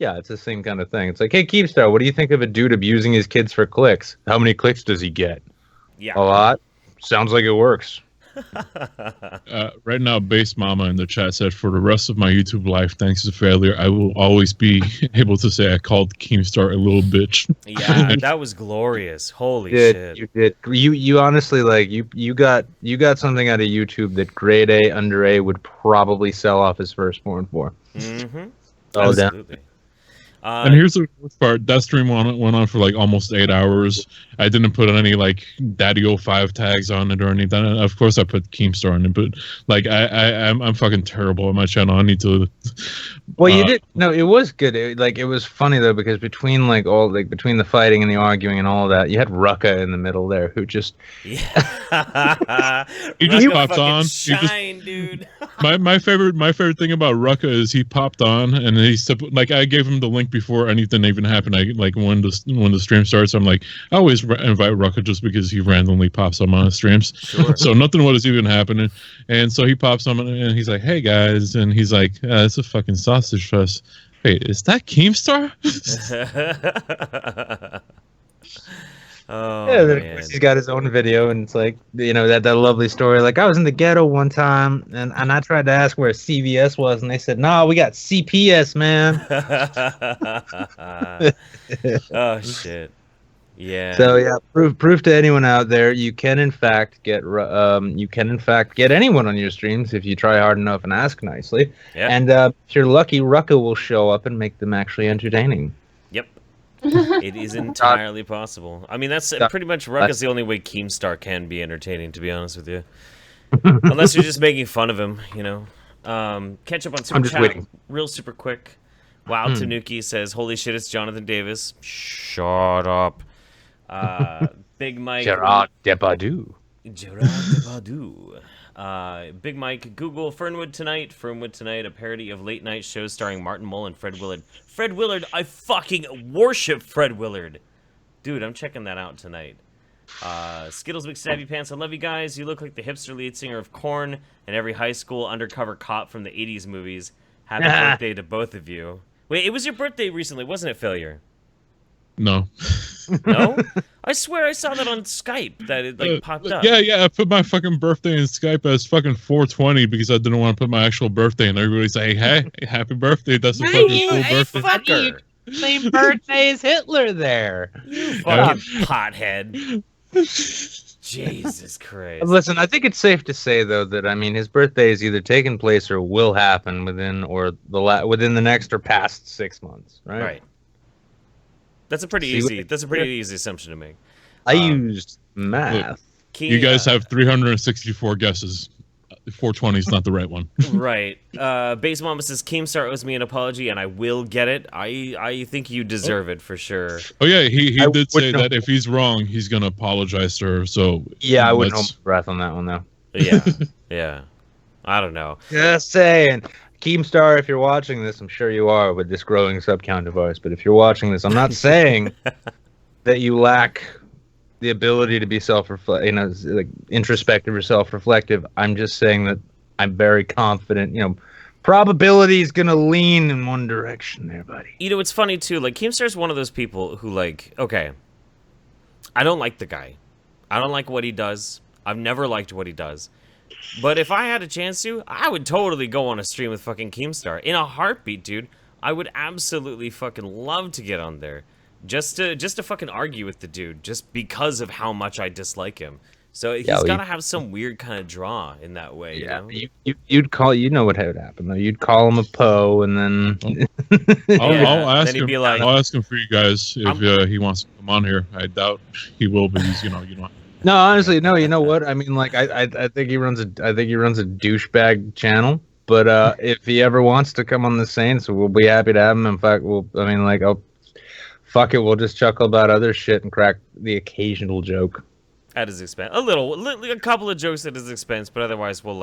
Yeah, it's the same kind of thing. It's like, hey, Keemstar, what do you think of a dude abusing his kids for clicks? How many clicks does he get? Yeah. A lot. Sounds like it works. Right now, Base Mama in the chat said, for the rest of my YouTube life, thanks to failure, I will always be able to say I called Keemstar a little bitch. Yeah, that was glorious. Holy shit. You did. You honestly, like, you got something out of YouTube that grade A under A would probably sell off his firstborn for. Mm-hmm. Oh, absolutely. And here's the worst part. That stream went on for like almost 8 hours. I didn't put any like Daddy 05 tags on it or anything. Of course I put Keemstar on it, but like I'm fucking terrible on my channel. I need to. Well, you did. No, it was good. It was funny though, because between between the fighting and the arguing and all of that, you had Rucka in the middle there who just he just popped on. Dude. my favorite thing about Rucka is he popped on and like I gave him the link before anything even happened. I like when the stream starts, I'm like, I always invite Rucka just because he randomly pops on my streams. Sure. So nothing was even happening, and so he pops on and he's like, "Hey guys," and he's like, "It's a fucking sausage fest." Wait, is that Keemstar? Oh, yeah, man. he's got his own video, and it's like, you know, that lovely story. Like, I was in the ghetto one time, and I tried to ask where CVS was, and they said, "No, we got CPS, man." Oh shit. Yeah. So yeah, proof to anyone out there, you can in fact get anyone on your streams if you try hard enough and ask nicely. Yeah. And if you're lucky, Rucka will show up and make them actually entertaining. Yep. It is entirely possible. I mean, that's pretty much Rucka's the only way Keemstar can be entertaining, to be honest with you. Unless you're just making fun of him, you know. Catch up on Super Chat waiting. real super quick. Wow, Tanuki says, "Holy shit, it's Jonathan Davis." Shut up. Big Mike. Gerard Depardieu. Big Mike, Google Fernwood Tonight, a parody of late night shows starring Martin Mull and Fred Willard. Fred Willard, I fucking worship Fred Willard. Dude, I'm checking that out tonight. Skittles McStabby Pants, I love you guys. You look like the hipster lead singer of Korn and every high school undercover cop from the 80s movies. Happy birthday to both of you. Wait, it was your birthday recently, wasn't it, Failure? No. No? I swear I saw that on Skype, that it like popped up. Yeah, I put my fucking birthday in Skype as fucking 420 because I didn't want to put my actual birthday, and everybody's like, "Hey, happy birthday, that's a fucking cool birthday." Fucker. Same birthday as Hitler there. You fucking pothead. Jesus Christ. Listen, I think it's safe to say though that I mean his birthday is either taking place or will happen within the next or past 6 months, right? Right. That's a pretty easy assumption to make. I used math. You guys have 364 guesses. 420 is not the right one. Right. Base Mama says Keemstar owes me an apology, and I will get it. I think you deserve it for sure. Oh yeah, he did say know. that if he's wrong, he's gonna apologize to her. So Yeah, I wouldn't hold my breath on that one though. Yeah. Yeah. I don't know. Just saying. Keemstar, if you're watching this, I'm sure you are with this growing subcount of ours, but if you're watching this, I'm not saying that you lack the ability to be like introspective or self-reflective. I'm just saying that I'm very confident, probability is going to lean in one direction there, buddy. It's funny too, like Keemstar's one of those people who like, okay, I don't like the guy. I don't like what he does. I've never liked what he does. But if I had a chance to, I would totally go on a stream with fucking Keemstar. In a heartbeat, dude. I would absolutely fucking love to get on there. Just to fucking argue with the dude, just because of how much I dislike him. So he's got to have some weird kind of draw in that way. Yeah, you know? you'd call. You know what would happen though. You'd call him a Poe, and then I'll ask him. Be like, I'll ask him for you guys if he wants to come on here. I doubt he will, but he's you know. No, honestly, no. You know what? I mean, like, I think he runs a douchebag channel. But if he ever wants to come on the Saints, we'll be happy to have him. In fact, fuck it, we'll just chuckle about other shit and crack the occasional joke. At his expense. A couple of jokes at his expense, but otherwise we'll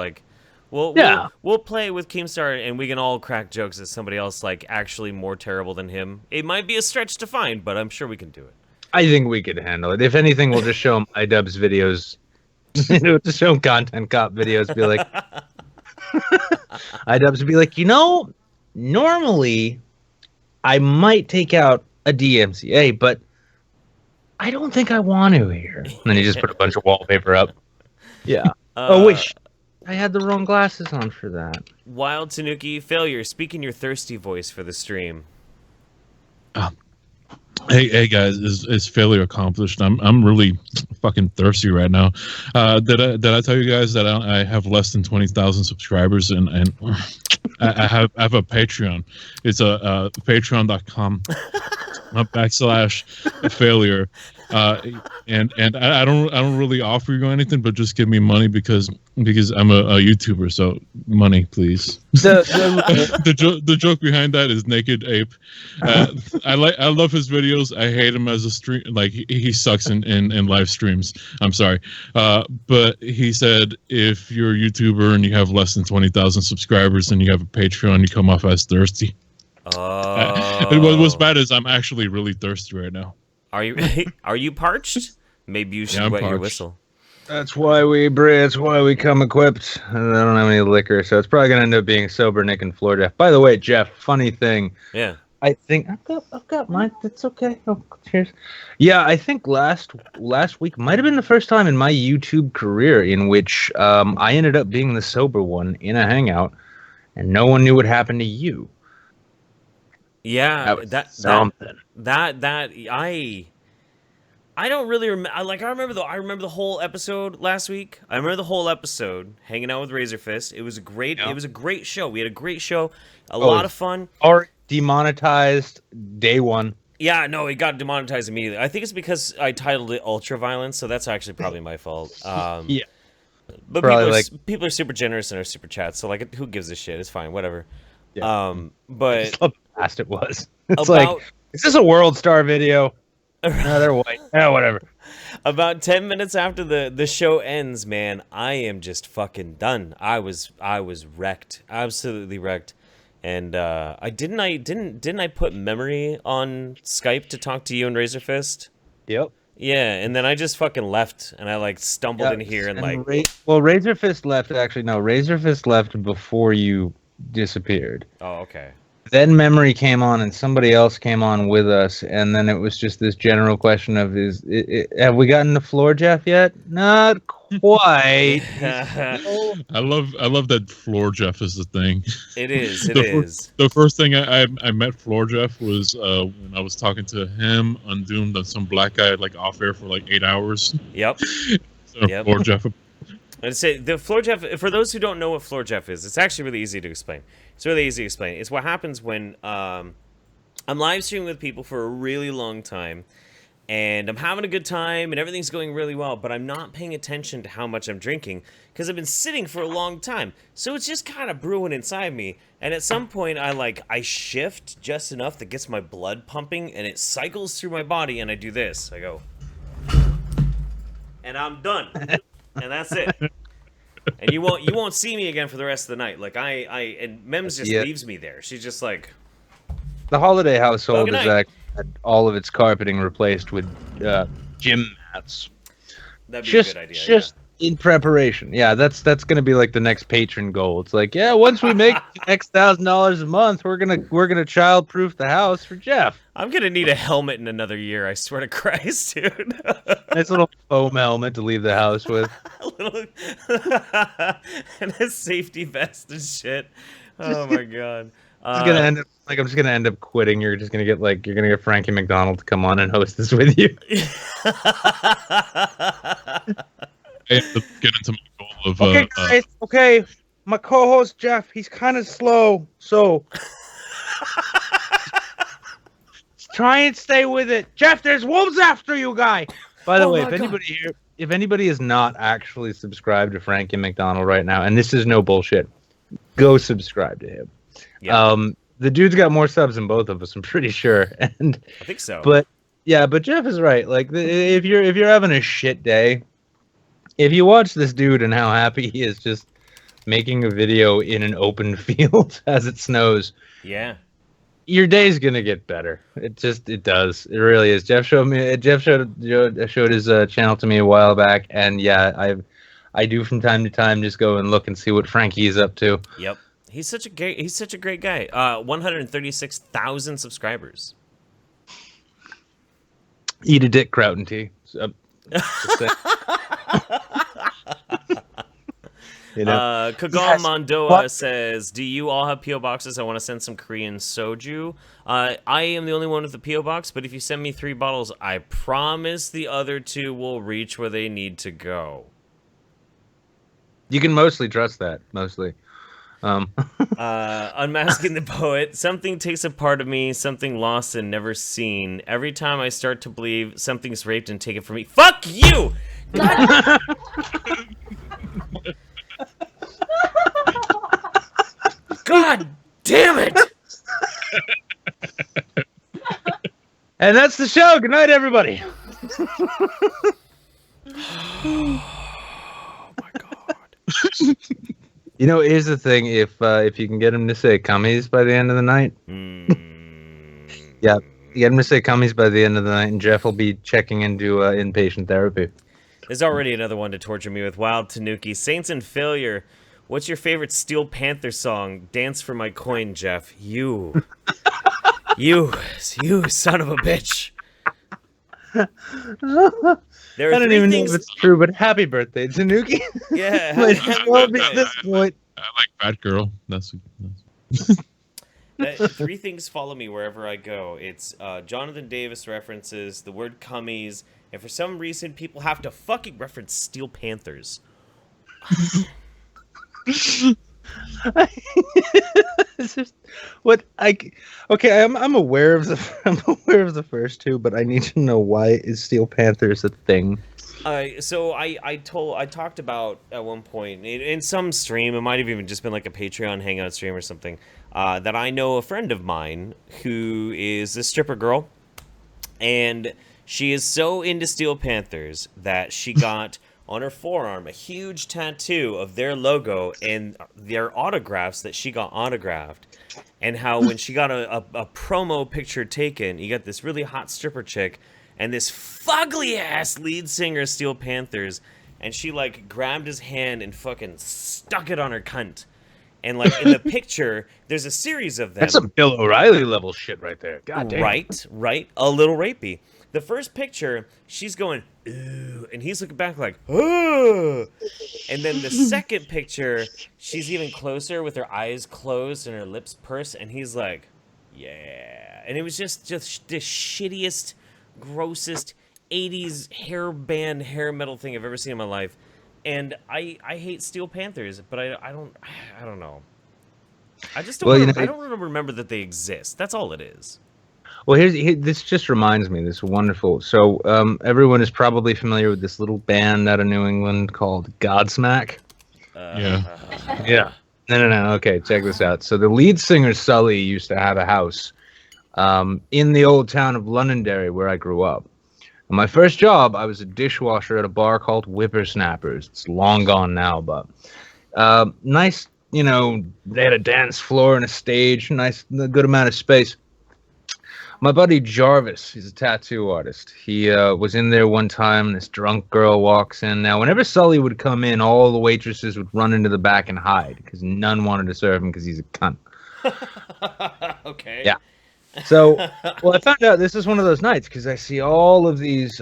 play with Keemstar and we can all crack jokes at somebody else like actually more terrible than him. It might be a stretch to find, but I'm sure we can do it. I think we could handle it. If anything, we'll just show him iDubbbz videos. Just show him Content Cop videos. Be like, iDubbbz would be like, normally I might take out a DMCA, but I don't think I want to here. And then you just put a bunch of wallpaper up. Yeah. Wish I had the wrong glasses on for that. Wild Tanuki, failure. Speak in your thirsty voice for the stream. Hey guys, is failure accomplished? I'm really fucking thirsty right now. Did I tell you guys that I have less than 20,000 subscribers and I have a Patreon. It's a patreon.com /failure. And I don't really offer you anything, but just give me money because I'm a YouTuber. So money, please. The joke behind that is Naked Ape. I love his videos. I hate him as a stream. Like he sucks in live streams. I'm sorry, but he said if you're a YouTuber and you have less than 20,000 subscribers and you have a Patreon, you come off as thirsty. What's bad is I'm actually really thirsty right now. Are you parched? Maybe you should wet your whistle. That's why we come equipped. I don't have any liquor, so it's probably gonna end up being sober Nick and Floor Jeff. By the way, Jeff, funny thing. Yeah. I think I've got mine. That's okay. Oh, cheers. Yeah, I think last week might have been the first time in my YouTube career in which I ended up being the sober one in a hangout, and no one knew what happened to you. Yeah, something. I don't really remember. I remember the whole episode last week. I remember the whole episode hanging out with Razorfist. It was a great show. We had a great show, a lot of fun. Or demonetized day one. Yeah, no, it got demonetized immediately. I think it's because I titled it Ultra Violence, so that's actually probably my fault. Yeah. But people are super generous in our super chats, so like, who gives a shit? It's fine, whatever. Yeah. But how fast it was. It's like, is this a World Star video? No, they're white. Yeah, whatever. About 10 minutes after the show ends, man, I am just fucking done. I was wrecked, absolutely wrecked. And I put memory on Skype to talk to you and Razorfist? Yep. Yeah, and then I just fucking left, and I stumbled in here and Razorfist left. Actually, no, Razorfist left before you disappeared. Oh, okay. Then memory came on, and somebody else came on with us, and then it was just this general question of: have we gotten to Floor Jeff yet? Not quite. I love that Floor Jeff is the thing. It is. It is. The first thing I met Floor Jeff was when I was talking to him, Undoomed, and some black guy off air for 8 hours. Yep. Yep. Floor Jeff. I'd say the floor Jeff, for those who don't know what floor Jeff is, it's actually really easy to explain. It's really easy to explain. It's what happens when I'm live streaming with people for a really long time, and I'm having a good time, and everything's going really well, but I'm not paying attention to how much I'm drinking, because I've been sitting for a long time. So it's just kind of brewing inside me, and at some point, I shift just enough that gets my blood pumping, and it cycles through my body, and I do this. I go, and I'm done. And that's it. And you won't see me again for the rest of the night. Like and Mems just leaves me there. She's just like, The holiday household good has night. actually had all of its carpeting replaced with gym mats. That'd be a good idea. Just in preparation. Yeah, that's gonna be like the next patron goal. It's like, yeah, once we make X $1,000 a month, we're gonna child-proof the house for Jeff. I'm gonna need a helmet in another year. I swear to Christ, dude. Nice little foam helmet to leave the house with. And a safety vest and shit. Oh my god. I'm just gonna end up quitting. You're gonna get Frankie McDonald to come on and host this with you. I have to get into my goal of Okay, guys. Okay, my co-host Jeff, he's kind of slow, so try and stay with it. Jeff, there's wolves after you, guy. By the Oh way, my if anybody is not actually subscribed to Frankie McDonald right now, and this is no bullshit, go subscribe to him. Yeah. The dude's got more subs than both of us, I'm pretty sure. And I think so. but Jeff is right. Like if you're having a shit day, if you watch this dude and how happy he is just making a video in an open field as it snows, yeah. your day's gonna get better. It does. It really is. Jeff showed his channel to me a while back, and yeah, I do from time to time just go and look and see what Frankie's up to. Yep. He's such a great guy. 136,000 subscribers. Eat a dick, Kraut and tea. You know? Kagam Mondoa says, "Do you all have PO boxes? I want to send some Korean soju. I am the only one with a PO box, but if you send me 3 bottles, I promise the other 2 will reach where they need to go." You can mostly trust that. Mostly. Unmasking the poet. Something takes a part of me, something lost and never seen. Every time I start to believe something's raped and taken from me. Fuck you! God. God damn it! And that's the show. Good night, everybody. Oh my god. You know, here's the thing: if you can get him to say "cummies" by the end of the night, yeah, get him to say "cummies" by the end of the night, and Jeff will be checking into inpatient therapy. There's already another one to torture me with. Wild Tanuki. Saints and Failure. What's your favorite Steel Panther song? Dance for my coin, Jeff. You son of a bitch. There are I don't three even things... know if it's true, but happy birthday, Tanuki. Yeah. Like, happy well, birthday. at this point. I like Bad Girl. That's 3 things follow me wherever I go. It's Jonathan Davis references, the word cummies, and for some reason people have to fucking reference Steel Panthers. It's just what okay. I'm aware of the first 2, but I need to know, why is Steel Panthers a thing? So I talked about at one point in some stream, it might have even just been like a Patreon hangout stream or something, that I know a friend of mine who is a stripper girl, and she is so into Steel Panthers that she got on her forearm a huge tattoo of their logo and their autographs that she got autographed. And how when she got a promo picture taken, you got this really hot stripper chick and this fugly ass lead singer of Steel Panthers, and she like grabbed his hand and fucking stuck it on her cunt. And like in the picture, there's a series of them. That's some Bill O'Reilly level shit right there. God damn. Right. A little rapey. The first picture, she's going, ooh, and he's looking back like, oh. And then the second picture, she's even closer with her eyes closed and her lips pursed, and he's like, yeah. And it was just the shittiest, grossest, '80s hair band, hair metal thing I've ever seen in my life. And I hate Steel Panthers, but I don't know. I just don't. Well, I don't remember that they exist. That's all it is. Well, this just reminds me. This wonderful. So everyone is probably familiar with this little band out of New England called Godsmack. Yeah. Yeah. No. Okay, check this out. So the lead singer Sully used to have a house in the old town of Londonderry where I grew up. And my first job, I was a dishwasher at a bar called Whippersnappers. It's long gone now, but nice. You know, they had a dance floor and a stage, a good amount of space. My buddy Jarvis, he's a tattoo artist. He was in there one time, and this drunk girl walks in. Now, whenever Sully would come in, all the waitresses would run into the back and hide because none wanted to serve him because he's a cunt. Okay. Yeah. So, well, I found out this is one of those nights because I see all of these.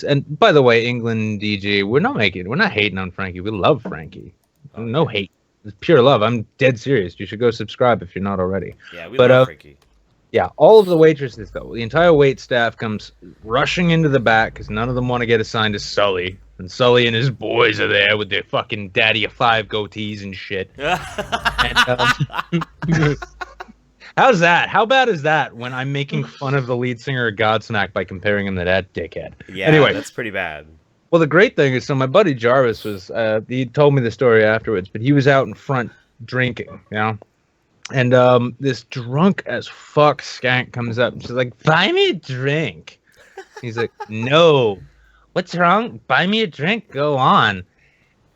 And by the way, England DG, we're not hating on Frankie. We love Frankie. No hate. It's pure love. I'm dead serious. You should go subscribe if you're not already. Yeah, we love Frankie. Yeah, all of the waitresses, though. The entire wait staff comes rushing into the back because none of them want to get assigned to Sully. And Sully and his boys are there with their fucking daddy of 5 goatees and shit. How's that? How bad is that when I'm making fun of the lead singer of Godsmack by comparing him to that dickhead? Yeah, anyway, that's pretty bad. Well, the great thing is, so my buddy Jarvis was, he told me the story afterwards, but he was out in front drinking, you know? And this drunk as fuck skank comes up and she's like, buy me a drink. He's like, no. What's wrong? Buy me a drink. Go on.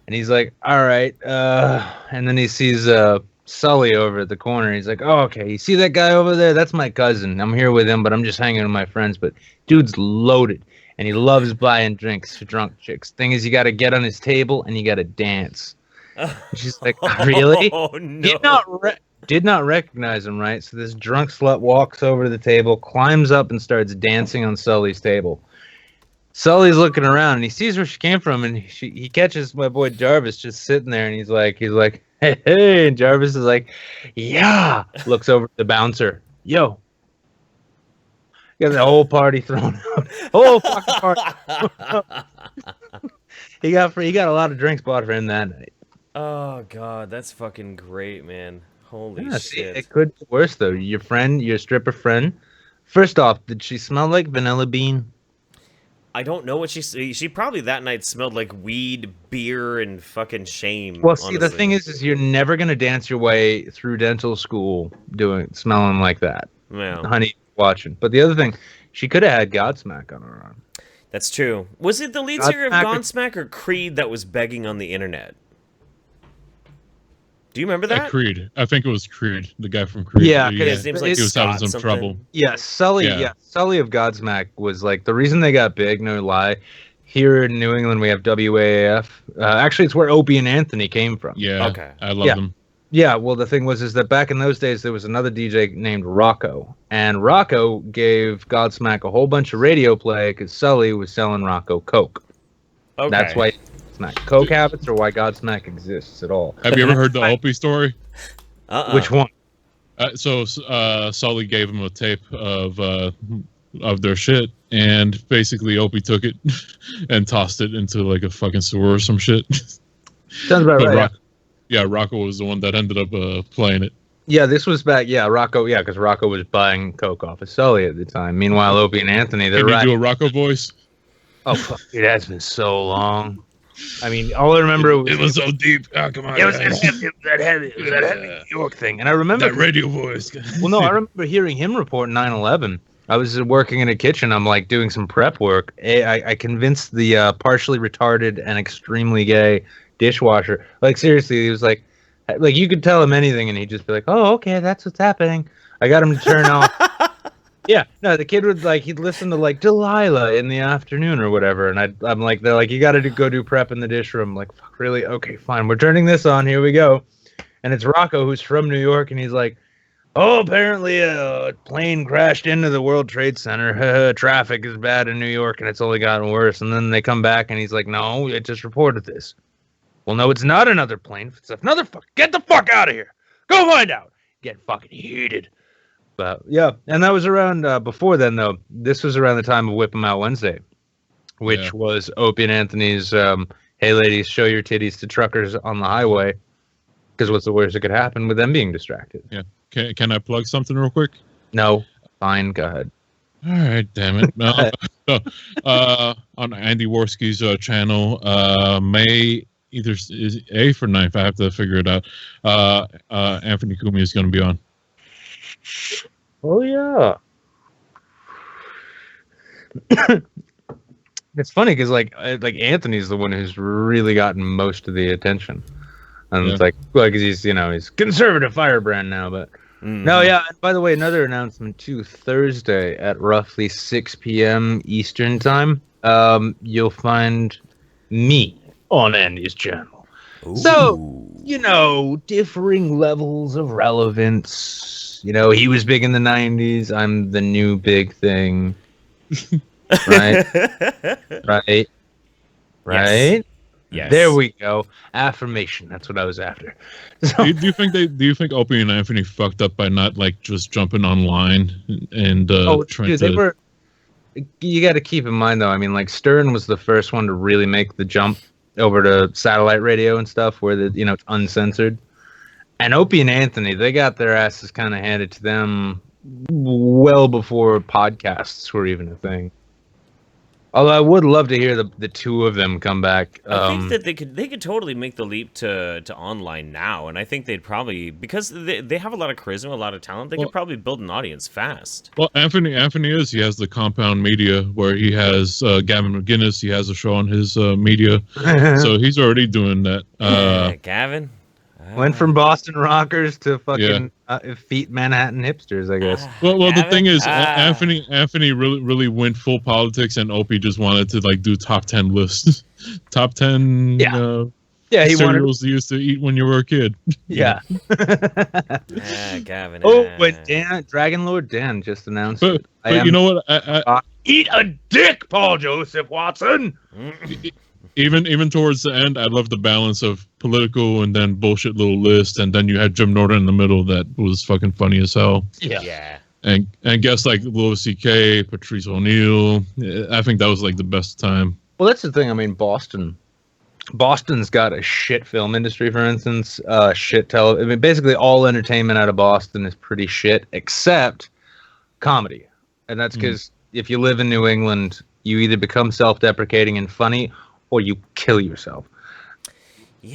And he's like, all right. And then he sees Sully over at the corner. He's like, oh, okay. You see that guy over there? That's my cousin. I'm here with him, but I'm just hanging with my friends. But dude's loaded. And he loves buying drinks for drunk chicks. Thing is, you got to get on his table and you got to dance. And she's like, really? Oh, no. Did not recognize him, right? So this drunk slut walks over to the table, climbs up, and starts dancing on Sully's table. Sully's looking around, and he sees where she came from, and he catches my boy Jarvis just sitting there, and he's like, hey, and Jarvis is like, yeah. Looks over at the bouncer, yo. Got the whole party thrown out. Whole fucking party. He got a lot of drinks bought for him that night. Oh god, that's fucking great, man. Holy shit. See, it could be worse though. Your stripper friend. First off, did she smell like vanilla bean? I don't know what she probably that night smelled like weed, beer, and fucking shame. Well, see, honestly. the thing is you're never gonna dance your way through dental school smelling like that. Yeah. Honey, watching. But the other thing, she could have had Godsmack on her arm. That's true. Was it the lead singer of Godsmack or Creed that was begging on the internet? Do you remember that? Creed. I think it was Creed, the guy from Creed. Yeah, his name's like he was Scott having some something. trouble. Yeah, Sully. Yeah, Sully of Godsmack was like the reason they got big. No lie. Here in New England, we have WAAF. Actually, it's where Opie and Anthony came from. Yeah. Okay. I love them. Yeah. Well, the thing is that back in those days, there was another DJ named Rocco, and Rocco gave Godsmack a whole bunch of radio play because Sully was selling Rocco coke. Okay. That's why it's not coke habits or why Godsmack exists at all. Have you ever heard the Opie story? Which one? So Sully gave him a tape of their shit, and basically Opie took it and tossed it into like a fucking sewer or some shit. Sounds about right. Rocco was the one that ended up playing it. Yeah, this was back. Yeah, Rocco. Yeah, because Rocco was buying coke off of Sully at the time. Meanwhile, Opie and Anthony, they're Can you do a Rocco voice? Oh, fuck, dude, that's been so long. I mean, all I remember it was so deep. Oh, come on. It was that heavy New York thing. And I remember that radio voice. Well, no, I remember hearing him report 9/11. I was working in a kitchen. I'm like doing some prep work. I convinced the partially retarded and extremely gay dishwasher. Like, seriously, he was like you could tell him anything and he'd just be like, oh, okay, that's what's happening. I got him to turn off. Yeah, no, the kid would he'd listen to like Delilah in the afternoon or whatever, and I'm like, they're like, you got to go do prep in the dish room. I'm like, fuck, really? Okay, fine, we're turning this on. Here we go. And it's Rocco, who's from New York, and he's like, oh, apparently a plane crashed into the World Trade Center. Traffic is bad in New York, and it's only gotten worse. And then they come back, and he's like, no, it just reported this. Well, no, it's not another plane. It's another fuck. Get the fuck out of here. Go find out. Get fucking heated. But yeah, and that was around before then though. This was around the time of Whip 'em Out Wednesday, which was Opie and Anthony's "Hey ladies, show your titties to truckers on the highway," because what's the worst that could happen with them being distracted? Yeah. Can I plug something real quick? No, fine, go ahead. All right, damn it. No, on Andy Worski's channel, May either is 8th or 9th. I have to figure it out. Anthony Kumi is going to be on. Oh yeah. It's funny because like Anthony's the one who's really gotten most of the attention, and it's like, well, because he's conservative firebrand now, but no, yeah. And by the way, another announcement too. Thursday at roughly 6 p.m. Eastern time, you'll find me on Andy's channel. Ooh. So differing levels of relevance. He was big in the 90s. I'm the new big thing. Right? Right? Right? Yes. There we go. Affirmation. That's what I was after. So, Do you think Opie and Anthony fucked up by not like just jumping online and trying dude, to? they were. You got to keep in mind though. I mean, like Stern was the first one to really make the jump over to satellite radio and stuff, where it's uncensored. And Opie and Anthony, they got their asses kind of handed to them well before podcasts were even a thing. Although I would love to hear the two of them come back. I think that they could totally make the leap to online now, and I think they'd probably, because they have a lot of charisma, a lot of talent, they could probably build an audience fast. Well, Anthony he has the Compound Media where he has Gavin McGinnis. He has a show on his media, so he's already doing that. Gavin went from Boston rockers to fucking feet Manhattan hipsters, I guess. Well, the thing is, Anthony really went full politics, and Opie just wanted to like do top 10 lists, top 10. He cereals you used to eat when you were a kid. Yeah. Gavin. But Dragon Lord Dan just announced. But you know what? I eat a dick, Paul Joseph Watson. Even towards the end, I love the balance of political and then bullshit little list, and then you had Jim Norton in the middle that was fucking funny as hell. Yeah. And guests like Louis C.K., Patrice O'Neill. I think that was like the best time. Well, that's the thing. I mean, Boston's got a shit film industry, for instance. Shit television. I mean, basically all entertainment out of Boston is pretty shit, except comedy. And that's because if you live in New England, you either become self-deprecating and funny, or you kill yourself,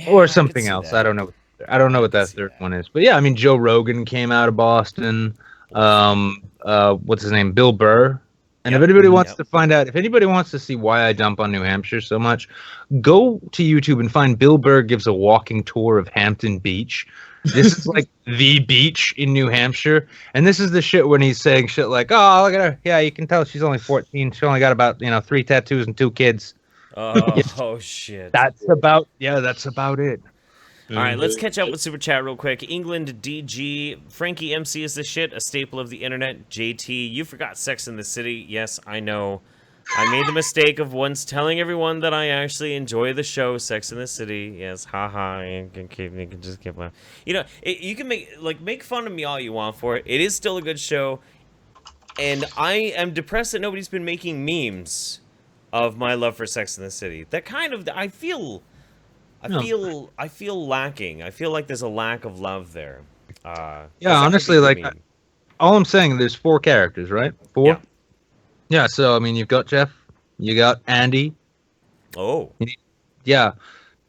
or something else. I don't know. I don't know what that third one is. But yeah, I mean, Joe Rogan came out of Boston. What's his name? Bill Burr. And if anybody wants to find out, if anybody wants to see why I dump on New Hampshire so much, go to YouTube and find Bill Burr gives a walking tour of Hampton Beach. This is like the beach in New Hampshire. And this is the shit when he's saying shit like, oh, look at her. Yeah, you can tell she's only 14. She only got about, 3 tattoos and 2 kids. Oh shit. That's about it. All right, let's catch up with Super Chat real quick. England DG, Frankie MC is the shit, a staple of the internet. JT, you forgot Sex in the City. Yes, I know. I made the mistake of once telling everyone that I actually enjoy the show Sex in the City. Yes, haha. You can just keep laughing. You can make fun of me all you want for it. It is still a good show, and I am depressed that nobody's been making memes of my love for Sex in the City. That kind of I feel lacking. I feel like there's a lack of love there. Honestly, like all I'm saying, there's 4 characters, right? 4. Yeah. So I mean, you've got Jeff, you got Andy. Oh.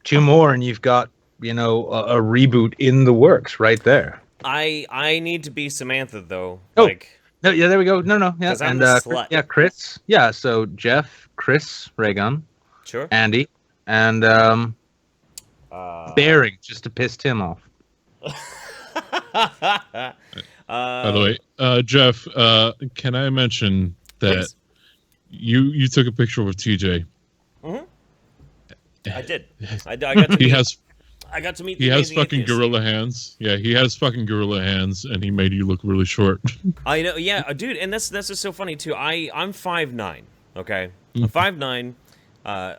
2 more, and you've got a reboot in the works right there. I need to be Samantha though. Oh. No, yeah, there we go. No, yeah, I'm the slut. Chris. Yeah, so Jeff, Chris, Raygun, sure, Andy, and Bearing, just to piss Tim off. By the way, Jeff, can I mention that you took a picture with TJ? Mm-hmm. I did. I got to meet. I got to meet. He has fucking gorilla hands. Yeah, he has fucking gorilla hands, and he made you look really short. I know. Yeah, dude, and that's just so funny too. I'm 5'9". Okay, I'm 5'9". I'll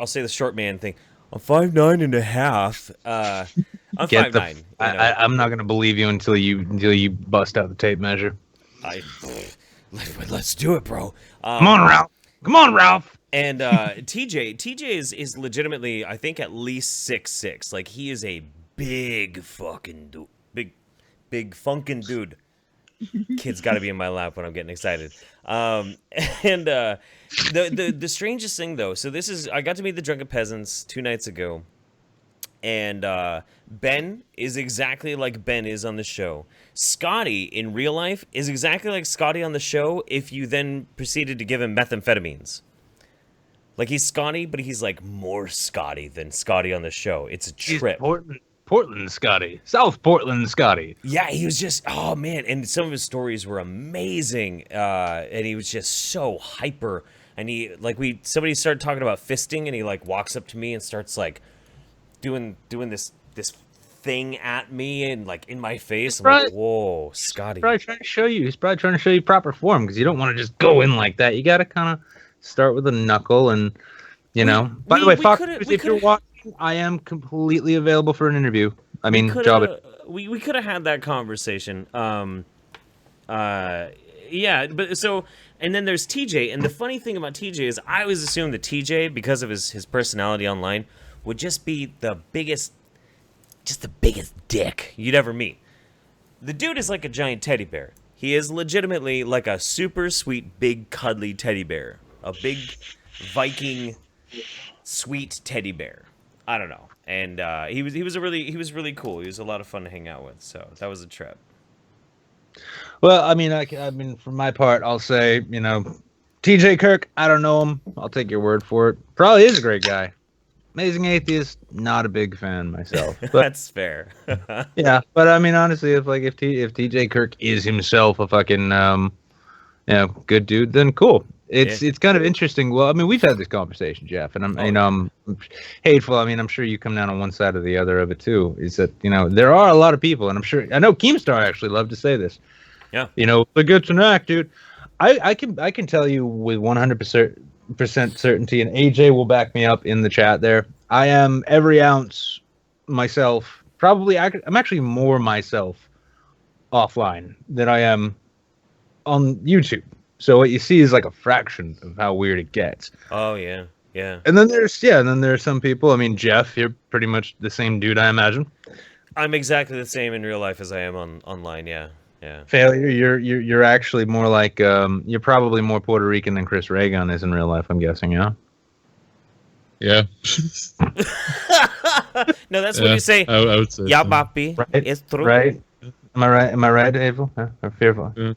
say the short man thing. I'm 5'9 and a half. I'm Get 5'9". the. I'm not gonna believe you until you bust out the tape measure. Let's do it, bro. Come on, Ralph. Come on, Ralph. And TJ is legitimately, I think, at least 6'6". Like, he is a big fucking dude, big funkin' dude. Kid's got to be in my lap when I'm getting excited. And the strangest thing though, so I got to meet the Drunken Peasants 2 nights ago, and Ben is exactly like Ben is on the show. Scotty in real life is exactly like Scotty on the show if you then proceeded to give him methamphetamines. Like, he's Scotty, but he's like more Scotty than Scotty on the show. It's a trip. Portland Scotty. South Portland Scotty. Yeah, he was just, oh man, and some of his stories were amazing. And he was just so hyper. And somebody started talking about fisting, and he like walks up to me and starts like doing this thing at me and like in my face. I'm like, whoa, Scotty. He's probably trying to show you. He's probably trying to show you proper form, because you don't want to just go in like that. You got to kind of start with a knuckle, and By the way, Fox, if you're watching, I am completely available for an interview. I mean, we could have had that conversation. Yeah, but so, and then there's TJ, and the funny thing about TJ is I always assumed that TJ, because of his personality online, would just be the biggest dick you'd ever meet. The dude is like a giant teddy bear. He is legitimately like a super sweet, big, cuddly teddy bear. A big Viking sweet teddy bear. I don't know. And he was really cool. He was a lot of fun to hang out with. So that was a trip. Well, I mean, for my part, I'll say, TJ Kirk, I don't know him. I'll take your word for it. Probably is a great guy. Amazing Atheist, not a big fan myself. But, that's fair. Yeah, but I mean, honestly, if TJ Kirk is himself a fucking good dude, then cool. It's kind of interesting. Well, I mean, we've had this conversation, Jeff, and I'm hateful. I mean, I'm sure you come down on one side or the other of it too. Is that there are a lot of people, and I know Keemstar actually loved to say this. Yeah. The good to act, dude. I can tell you with 100% certainty, and AJ will back me up in the chat there. I am every ounce myself. Probably, I'm actually more myself offline than I am on YouTube. So what you see is like a fraction of how weird it gets. Oh yeah, yeah. And then there are some people. I mean, Jeff, you're pretty much the same dude, I imagine. I'm exactly the same in real life as I am online. Yeah, yeah. Failure, you're actually more like you're probably more Puerto Rican than Chris Reagan is in real life. I'm guessing, yeah. Yeah. No, that's what you say. I would say. Yeah, papi. Right. It's true. Right. Am I right? Am I right, Abel? Or fearful? Yeah.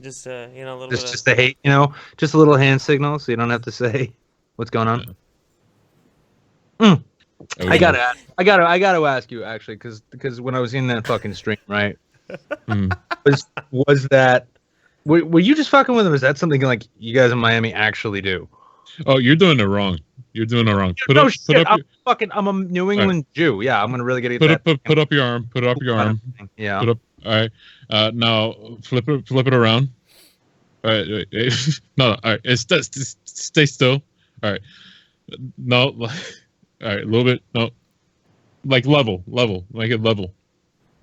Just a little bit. Just the hate, just a little hand signal, so you don't have to say what's going on. I gotta ask you actually, because when I was in that fucking stream, right? Was that were you just fucking with him? Is that something like you guys in Miami actually do? Oh, you're doing it wrong. You're doing it wrong. I'm a New England Jew. Yeah, I'm gonna really get that. Put up your arm. Put up your arm. Yeah. Put up. All right. Now flip it around. All right. No. All right. Stay still. All right. No. All right. A little bit. No. Like level. Make it level.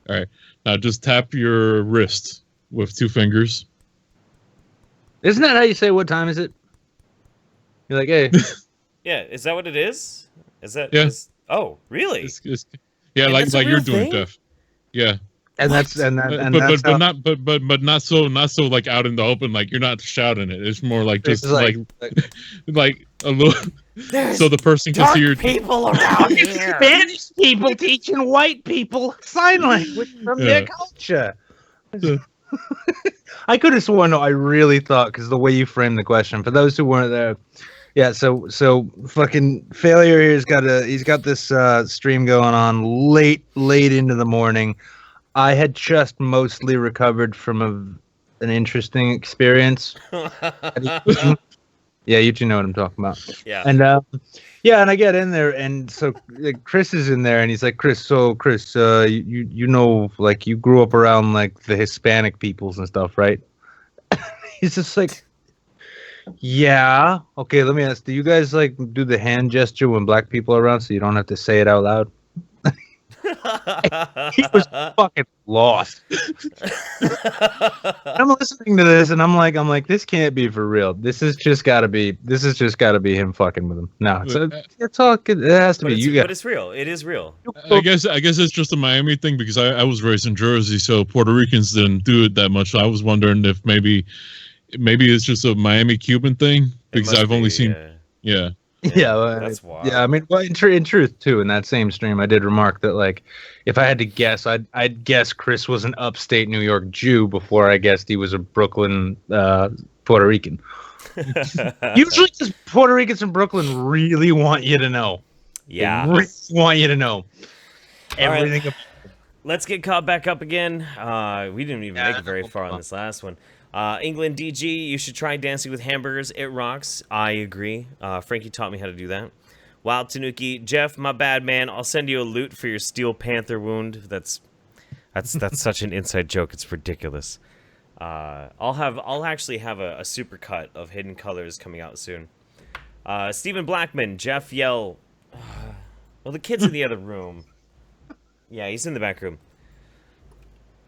All right. Now just tap your wrist with 2 fingers. Isn't that how you say what time is it? You're like, hey. Yeah. Is that what it is? Is that? Yeah. Oh, really? Yeah, And like you're doing, thing? Jeff. Yeah. And but not so like out in the open, like you're not shouting it. It's more like just like a little, so the person can see your people around here. Spanish people teaching white people sign language from their culture. I could have sworn, I really thought, because the way you framed the question, for those who weren't there, yeah. So fucking Failure here's got this stream going on late into the morning. I had just mostly recovered from an interesting experience. Yeah, you two know what I'm talking about. Yeah. And and I get in there, and so Chris is in there, and he's like, Chris, like you grew up around like the Hispanic peoples and stuff, right? He's just like, yeah. Okay, let me ask, do you guys like do the hand gesture when black people are around so you don't have to say it out loud? He was fucking lost. I'm listening to this and I'm like, this can't be for real. This has just got to be him fucking with him. No, it's all good. It has to be. But it's real. It is real. I guess it's just a Miami thing because I was raised in Jersey, so Puerto Ricans didn't do it that much. So I was wondering if maybe it's just a Miami Cuban thing because I've only seen. Yeah. Yeah, that's wild. Yeah, I mean, well, in truth, too, in that same stream, I did remark that, like, if I had to guess, I'd guess Chris was an upstate New York Jew before I guessed he was a Brooklyn Puerto Rican. Usually, because Puerto Ricans in Brooklyn really want you to know. Yeah, they really want you to know everything. Right. Let's get caught back up again. We didn't even make it very far on this last one. England DG, you should try Dancing with Hamburgers. It rocks. I agree. Frankie taught me how to do that. Wild Tanuki, Jeff, my bad, man. I'll send you a loot for your Steel Panther wound. That's such an inside joke. It's ridiculous. I'll actually have a super cut of Hidden Colors coming out soon. Stephen Blackman, Jeff, yell. Well, the kid's in the other room. Yeah, he's in the back room.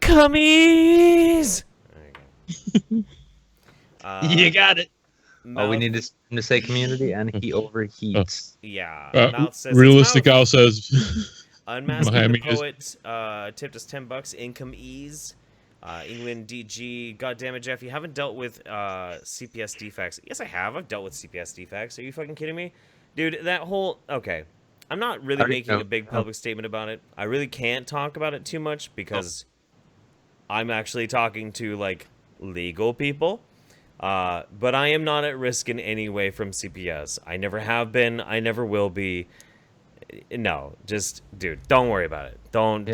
Cummies! You got it. We need to say community, and he overheats. Yeah. Mouth says realistic Al says. Unmasking the Poet tipped us $10. Income ease. England DG. God damn it, Jeff! You haven't dealt with CPS defects. Yes, I have. I've dealt with CPS defects. Are you fucking kidding me, dude? That whole I'm not really making a big public statement about it. I really can't talk about it too much because I'm actually talking to like legal people, but I am not at risk in any way from CPS. I never have been. I never will be. No, just dude, don't worry about it. Don't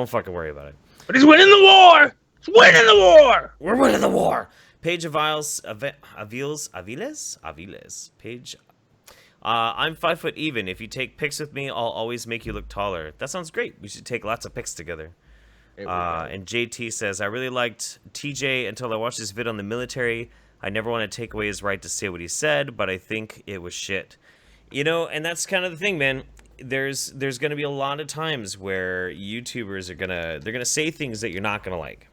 fucking worry about it. But he's winning the war. He's winning the war. We're winning the war. Page Aviles, Page. I'm 5 foot even. If you take pics with me, I'll always make you look taller. That sounds great. We should take lots of pics together. And JT says, I really liked TJ until I watched this vid on the military. I never want to take away his right to say what he said, but I think it was shit. You know, and that's kind of the thing, man. There's going to be a lot of times where YouTubers they're going to say things that you're not going to like.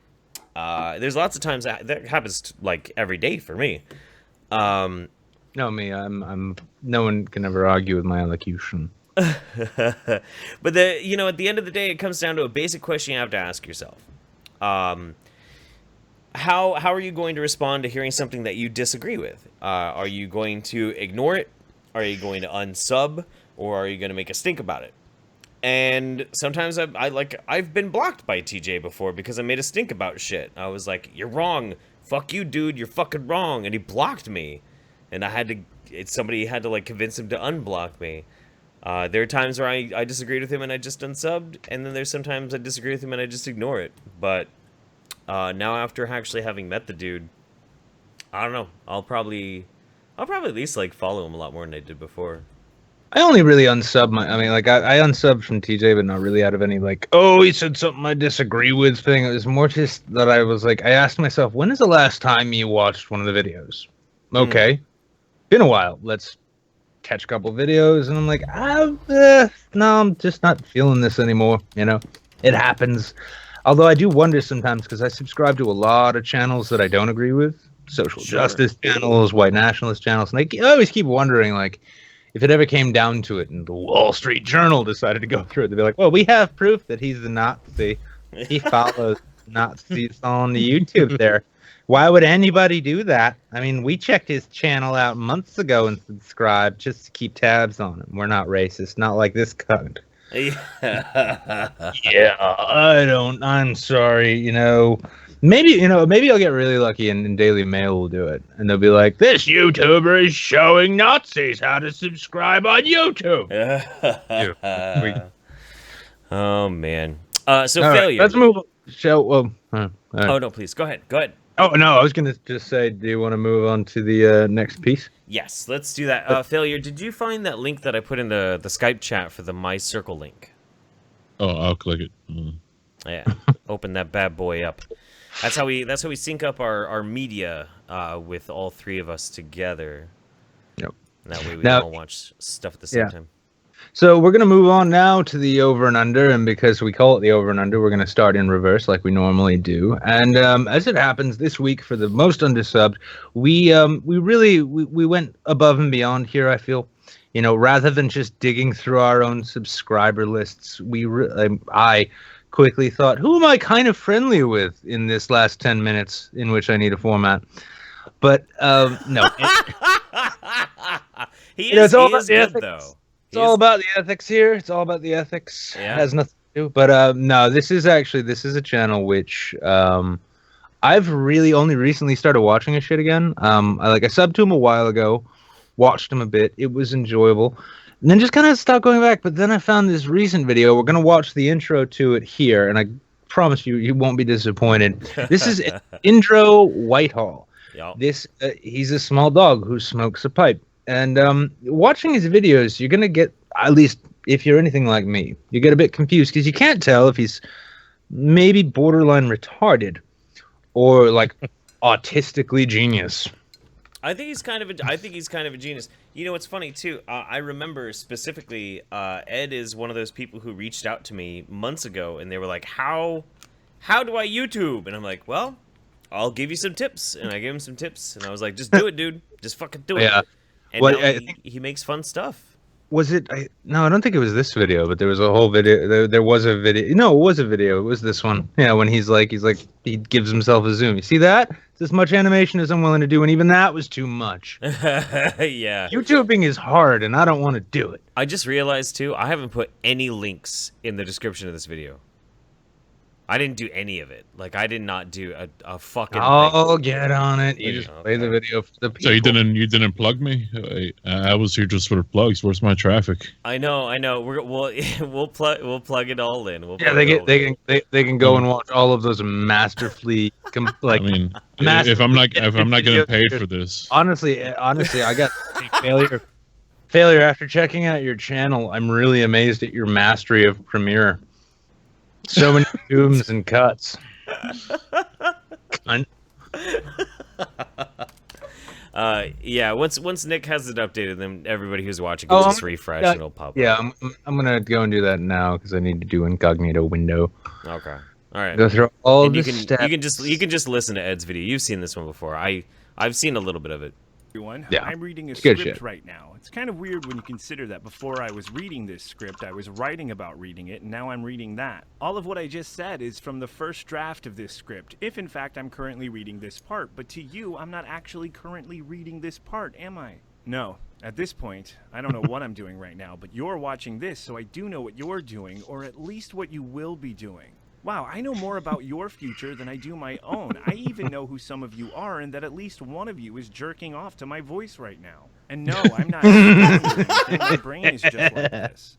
There's lots of times that happens like every day for me. No, I'm no one can ever argue with my elocution. But at the end of the day, it comes down to a basic question you have to ask yourself. How are you going to respond to hearing something that you disagree with? Are you going to ignore it? Are you going to unsub? Or are you going to make a stink about it? And sometimes I've been blocked by TJ before because I made a stink about shit. I was like, you're wrong. Fuck you, dude. You're fucking wrong. And he blocked me. And somebody had to like convince him to unblock me. There are times where I disagreed with him and I just unsubbed, and then there's sometimes I disagree with him and I just ignore it. But now after actually having met the dude, I don't know. I'll probably at least like follow him a lot more than I did before. I only really unsub I unsubbed from TJ, but not really out of any like, oh, he said something I disagree with thing. It was more just that I was like, I asked myself, when is the last time you watched one of the videos? Okay. Been a while. Let's catch a couple videos, and I'm like, no, I'm just not feeling this anymore. You know, it happens. Although I do wonder sometimes because I subscribe to a lot of channels that I don't agree with, social justice channels, white nationalist channels, and I always keep wondering, like, if it ever came down to it, and the Wall Street Journal decided to go through it, they'd be like, well, we have proof that he's a Nazi. He follows Nazis on the YouTube there. Why would anybody do that? I mean, we checked his channel out months ago and subscribed just to keep tabs on him. We're not racist, not like this cunt. I'm sorry, maybe I'll get really lucky and Daily Mail will do it. And they'll be like, this YouTuber is showing Nazis how to subscribe on YouTube. Oh, man. Failure. Let's move on. Oh, no, please. Go ahead. Oh, no, I was going to just say, do you want to move on to the next piece? Yes, let's do that. Failure, did you find that link that I put in the Skype chat for the My Circle link? Oh, I'll click it. Yeah, open that bad boy up. That's how we sync up our media with all three of us together. Yep. And that way we can all watch stuff at the same time. So we're gonna move on now to the over and under, and because we call it the over and under, we're gonna start in reverse like we normally do. And as it happens, this week for the most undersubbed, we went above and beyond here. I feel, rather than just digging through our own subscriber lists, I quickly thought, who am I kind of friendly with in this last 10 minutes in which I need a format? But no, he is good though. It's all about the ethics here. It's all about the ethics. Yeah. It has nothing to do. But no, this is a channel which I've really only recently started watching his shit again. I subbed to him a while ago, watched him a bit. It was enjoyable. And then just kind of stopped going back. But then I found this recent video. We're gonna watch the intro to it here, and I promise you won't be disappointed. This is Indro Whitehall. Yep. He's a small dog who smokes a pipe. And watching his videos, you're going to get, at least if you're anything like me, you get a bit confused because you can't tell if he's maybe borderline retarded or like autistically genius. I think he's kind of a genius. You know, it's funny too. I remember specifically, Ed is one of those people who reached out to me months ago, and they were like, "How do I YouTube?" And I'm like, "Well, I'll give you some tips." And I gave him some tips, and I was like, "Just do it, dude. Just fucking do it." Yeah. And Well, now I think he makes fun stuff. Was it? No, I don't think it was this video, but there was a whole video. There was a video. No, it was a video. It was this one. Yeah, when he gives himself a zoom. You see that? It's as much animation as I'm willing to do, and even that was too much. Yeah. YouTubing is hard, and I don't want to do it. I just realized too, I haven't put any links in the description of this video. I didn't do any of it. Like, I did not do a fucking Oh, thing. get on it. You just play the video for the people. So you didn't plug me? I was here just for the plugs. Where's my traffic? I know. We'll plug it all in. They can go and watch all of those masterfully I mean, if I'm not getting paid for this. Honestly, I got failure after checking out your channel. I'm really amazed at your mastery of Premiere. So many zooms and cuts. Cunt. Yeah. Once Nick has it updated, then everybody who's watching can just refresh and it'll pop up. Yeah, I'm gonna go and do that now because I need to do incognito window. Okay. All right. Go through all and the steps. You can just listen to Ed's video. You've seen this one before. I've seen a little bit of it. Everyone, yeah, I'm reading a good script shit. right now. It's kind of weird when you consider that before I was reading this script, I was writing about reading it, and now I'm reading that. All of what I just said is from the first draft of this script, if in fact I'm currently reading this part, but to you, I'm not actually currently reading this part, am I? No. At this point, I don't know what I'm doing right now, but you're watching this, so I do know what you're doing, or at least what you will be doing. Wow, I know more about your future than I do my own. I even know who some of you are and that at least one of you is jerking off to my voice right now. And no, I'm not anything. My brain is just like this.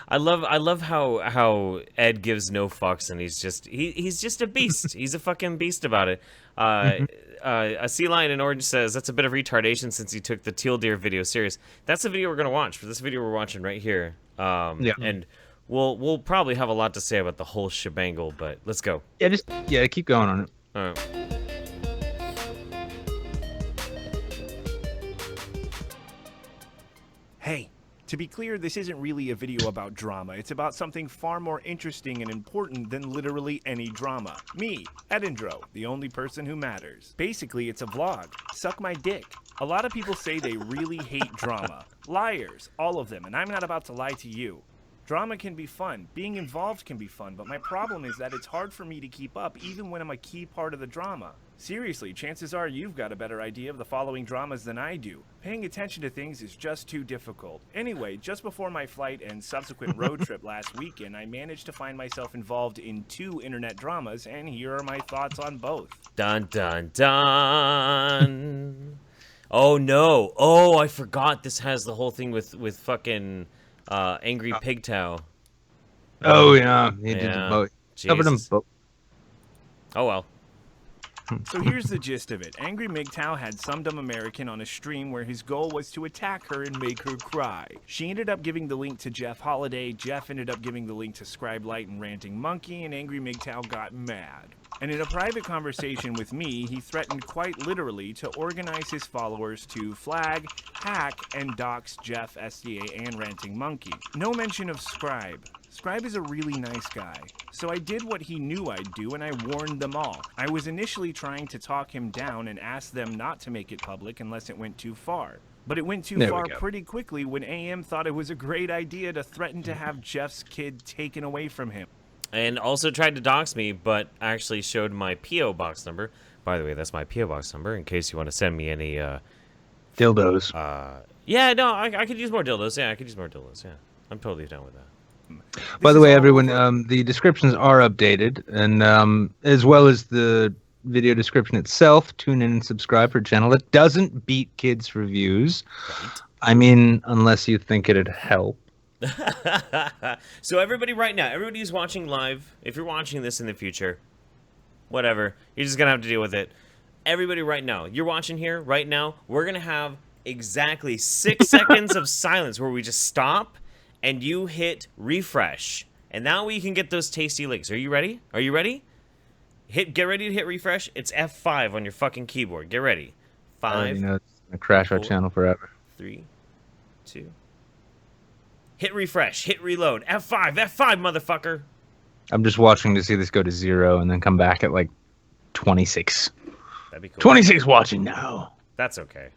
I love how Ed gives no fucks and he's just a beast. He's a fucking beast about it. A sea lion in orange says that's a bit of retardation since he took the teal deer video serious. That's the video we're gonna watch. For this video we're watching right here. Yeah. And we'll probably have a lot to say about the whole shebangle, but let's go. Yeah, keep going on it. All right. Hey. To be clear, this isn't really a video about drama. It's about something far more interesting and important than literally any drama. Me, Edindro, the only person who matters. Basically, it's a vlog. Suck my dick. A lot of people say they really hate drama. Liars, all of them, and I'm not about to lie to you. Drama can be fun. Being involved can be fun, but my problem is that it's hard for me to keep up even when I'm a key part of the drama. Seriously, chances are you've got a better idea of the following dramas than I do. Paying attention to things is just too difficult. Anyway, just before my flight and subsequent road trip last weekend, I managed to find myself involved in 2 internet dramas, and here are my thoughts on both. Dun dun dun. Oh no. Oh, I forgot this has the whole thing with fucking Angry Pigtail. Oh yeah, he did the boat. Covered them both. Oh well. So here's the gist of it. Angry MGTOW had some dumb American on a stream where his goal was to attack her and make her cry. She ended up giving the link to Jeff Holiday, Jeff ended up giving the link to Scribelight and Ranting Monkey, and Angry MGTOW got mad. And in a private conversation with me, he threatened quite literally to organize his followers to flag, hack, and dox Jeff, SDA, and Ranting Monkey. No mention of Scribe. Scribe is a really nice guy. So I did what he knew I'd do, and I warned them all. I was initially trying to talk him down and ask them not to make it public unless it went too far. But it went too far pretty quickly when AM thought it was a great idea to threaten to have Jeff's kid taken away from him. And also tried to dox me, but actually showed my P.O. box number. By the way, that's my P.O. box number in case you want to send me any... dildos. Yeah, no, I could use more dildos. Yeah, I could use more dildos. Yeah, I'm totally down with that. By the way, everyone, the descriptions are updated, and as well as the video description itself, tune in and subscribe for a channel that doesn't beat kids' reviews. Right. I mean, unless you think it'd help. So everybody right now, everybody who's watching live, if you're watching this in the future, whatever, you're just going to have to deal with it. Everybody right now, you're watching here right now, we're going to have exactly 6 seconds of silence where we just stop and you hit refresh. And now we can get those tasty links. Are you ready? Are you ready? Get ready to hit refresh. It's F5 on your fucking keyboard. Get ready. 5. I already know it's going to crash our channel forever. 3, 2. Hit refresh. Hit reload. F5. F5, motherfucker. I'm just watching to see this go to 0 and then come back at like 26. That'd be cool. 26 watching now. That's okay.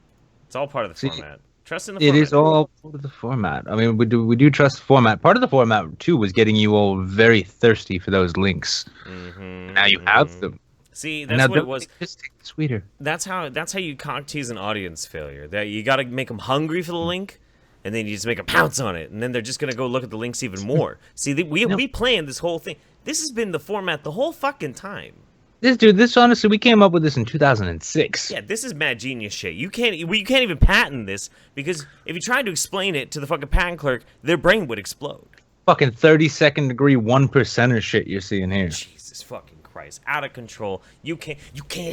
It's all part of the format. Trust in the format. It is all part of the format. I mean, we do trust the format. Part of the format, too, was getting you all very thirsty for those links. Now you have them. See, that's what it was. Just take the sweeter. That's how you cock tease an audience failure. That you got to make them hungry for the link, and then you just make them pounce on it, and then they're just gonna go look at the links even more. See, we planned this whole thing. This has been the format the whole fucking time. This honestly, we came up with this in 2006. Yeah, this is mad genius shit. You can't even patent this because if you tried to explain it to the fucking patent clerk, their brain would explode. Fucking 32nd degree 1%er shit you're seeing here. Jesus fucking Christ, out of control. You can't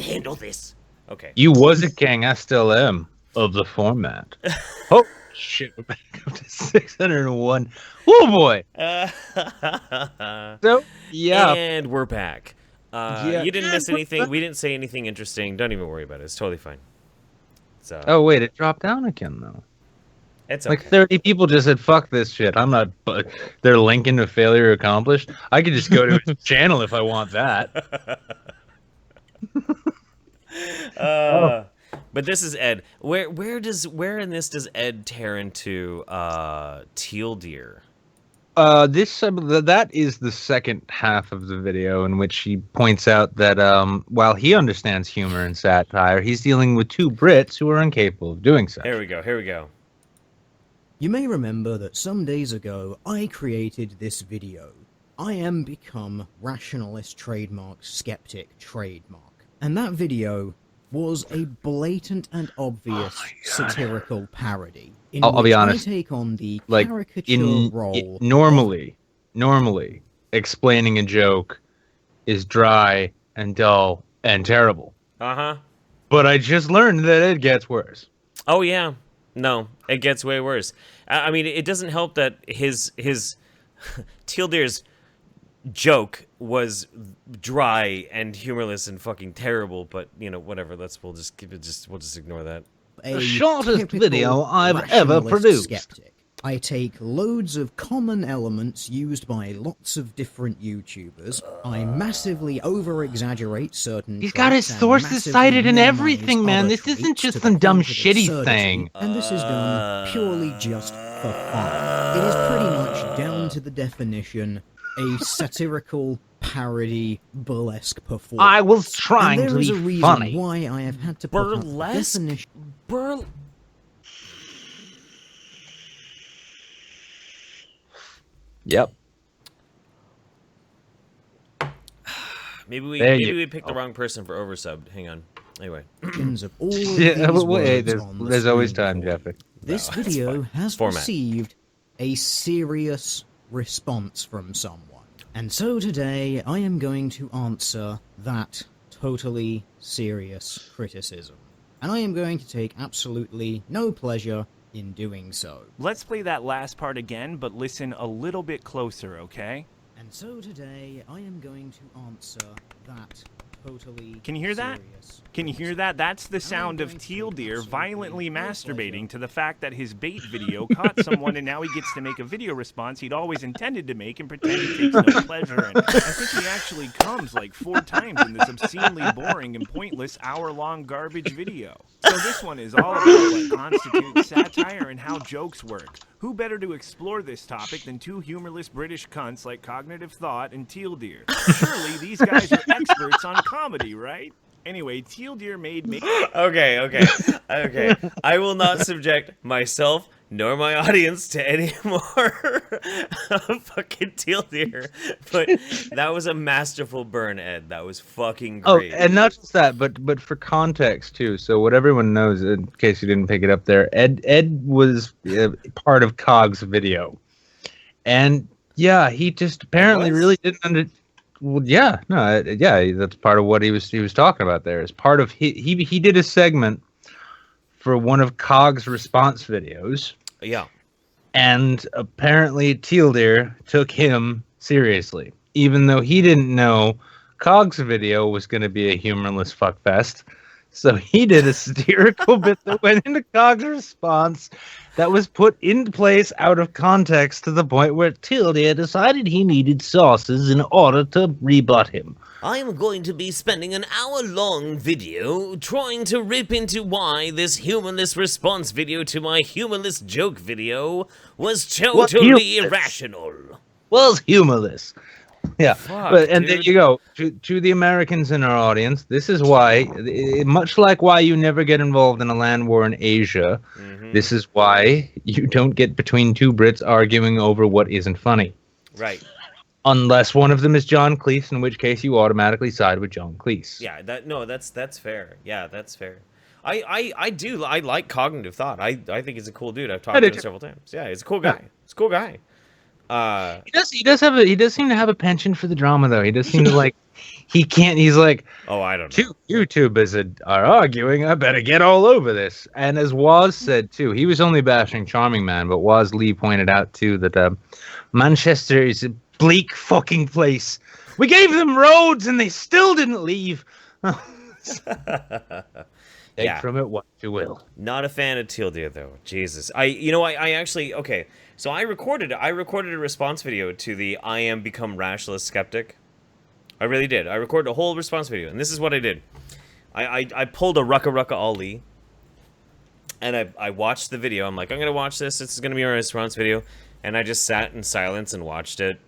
handle this. Okay. You was a king, I still am of the format. Oh shit, we're back up to 601. Oh boy. So yeah, and we're back. You didn't miss anything. We didn't say anything interesting. Don't even worry about it. It's totally fine. So. Oh wait, it dropped down again though. It's okay. Like 30 people just said, "Fuck this shit." I'm not. They're linking to failure accomplished. I could just go to his channel if I want that. But this is Ed. Where in this does Ed tear into teal deer? That is the second half of the video in which he points out that while he understands humor and satire, he's dealing with two Brits who are incapable of doing so. Here we go. You may remember that some days ago I created this video. I am become rationalist trademark skeptic trademark. And that video was a blatant and obvious satirical parody. I'll be honest. I take on the like caricature role. Normally, explaining a joke is dry and dull and terrible. But I just learned that it gets worse. Oh yeah, no, it gets way worse. I mean, it doesn't help that his teal deer's joke was dry and humorless and fucking terrible. But you know, whatever. We'll just ignore that. The shortest video I've ever produced. Skeptic. I take loads of common elements used by lots of different YouTubers. I massively over-exaggerate certain. He's got his sources cited and everything, man. This isn't just some dumb shitty thing. And this is done purely just for fun. It is pretty much down to the definition a satirical parody burlesque performance. I was trying to be funny. Why I have had to put burlesque. Yep. Maybe we picked the wrong person for oversubbed. Hang on. Anyway. Of all of there's always time, Jeffrey. This video has received a serious response from someone. And so today I am going to answer that totally serious criticism. And I am going to take absolutely no pleasure in doing so. Let's play that last part again, but listen a little bit closer, okay? And so today, I am going to answer that totally Can you hear that? serious Can you hear that? That's the sound of Teal Deer violently masturbating to the fact that his bait video caught someone and now he gets to make a video response he'd always intended to make and pretend he takes no pleasure in. I think he actually comes like 4 times in this obscenely boring and pointless hour-long garbage video. So this one is all about what constitutes satire and how jokes work. Who better to explore this topic than 2 humorless British cunts like Cognitive Thought and Teal Deer? Surely these guys are experts on comedy, right? Anyway, Teal Deer made me. Okay. I will not subject myself nor my audience to any more fucking Teal Deer. But that was a masterful burn, Ed. That was fucking great. Oh, and not just that, but for context too. So what everyone knows, in case you didn't pick it up there, Ed was part of Cog's video, and yeah, he just apparently really didn't Well, yeah, no, yeah, that's part of what he was talking about there. As part of he did a segment for one of Cog's response videos. Yeah. And apparently Teal Deer took him seriously, even though he didn't know Cog's video was going to be a humorless fuckfest. So he did a satirical bit that went into Cog's response that was put in place out of context to the point where Teal Deer decided he needed sources in order to rebut him. I am going to be spending an hour-long video trying to rip into why this humorless response video to my humorless joke video was totally irrational. Was humorless. Yeah, Fuck, and there you go. To the Americans in our audience, this is why, much like why you never get involved in a land war in Asia, this is why you don't get between 2 Brits arguing over what isn't funny. Right. Unless one of them is John Cleese, in which case you automatically side with John Cleese. Yeah, that's fair. Yeah, that's fair. I like Cognitive Thought. I think he's a cool dude. I've talked to him several times. Yeah, he's a cool guy. He's a cool guy. He does seem to have a penchant for the drama though. He does seem to like he's like, oh, I don't know. 2 YouTubers are arguing, I better get all over this. And as Waz said too, he was only bashing Charming Man, but Waz Lee pointed out too that Manchester is a bleak fucking place. We gave them roads and they still didn't leave. Take from it what you will. Not a fan of Teal Deer though. Jesus. I actually, okay. So I recorded a response video to the I Am Become Rationalist Skeptic. I really did. I recorded a whole response video, and this is what I did. I pulled a Rucka Ali, and I watched the video. I'm like, I'm gonna watch this. This is gonna be our response video, and I just sat in silence and watched it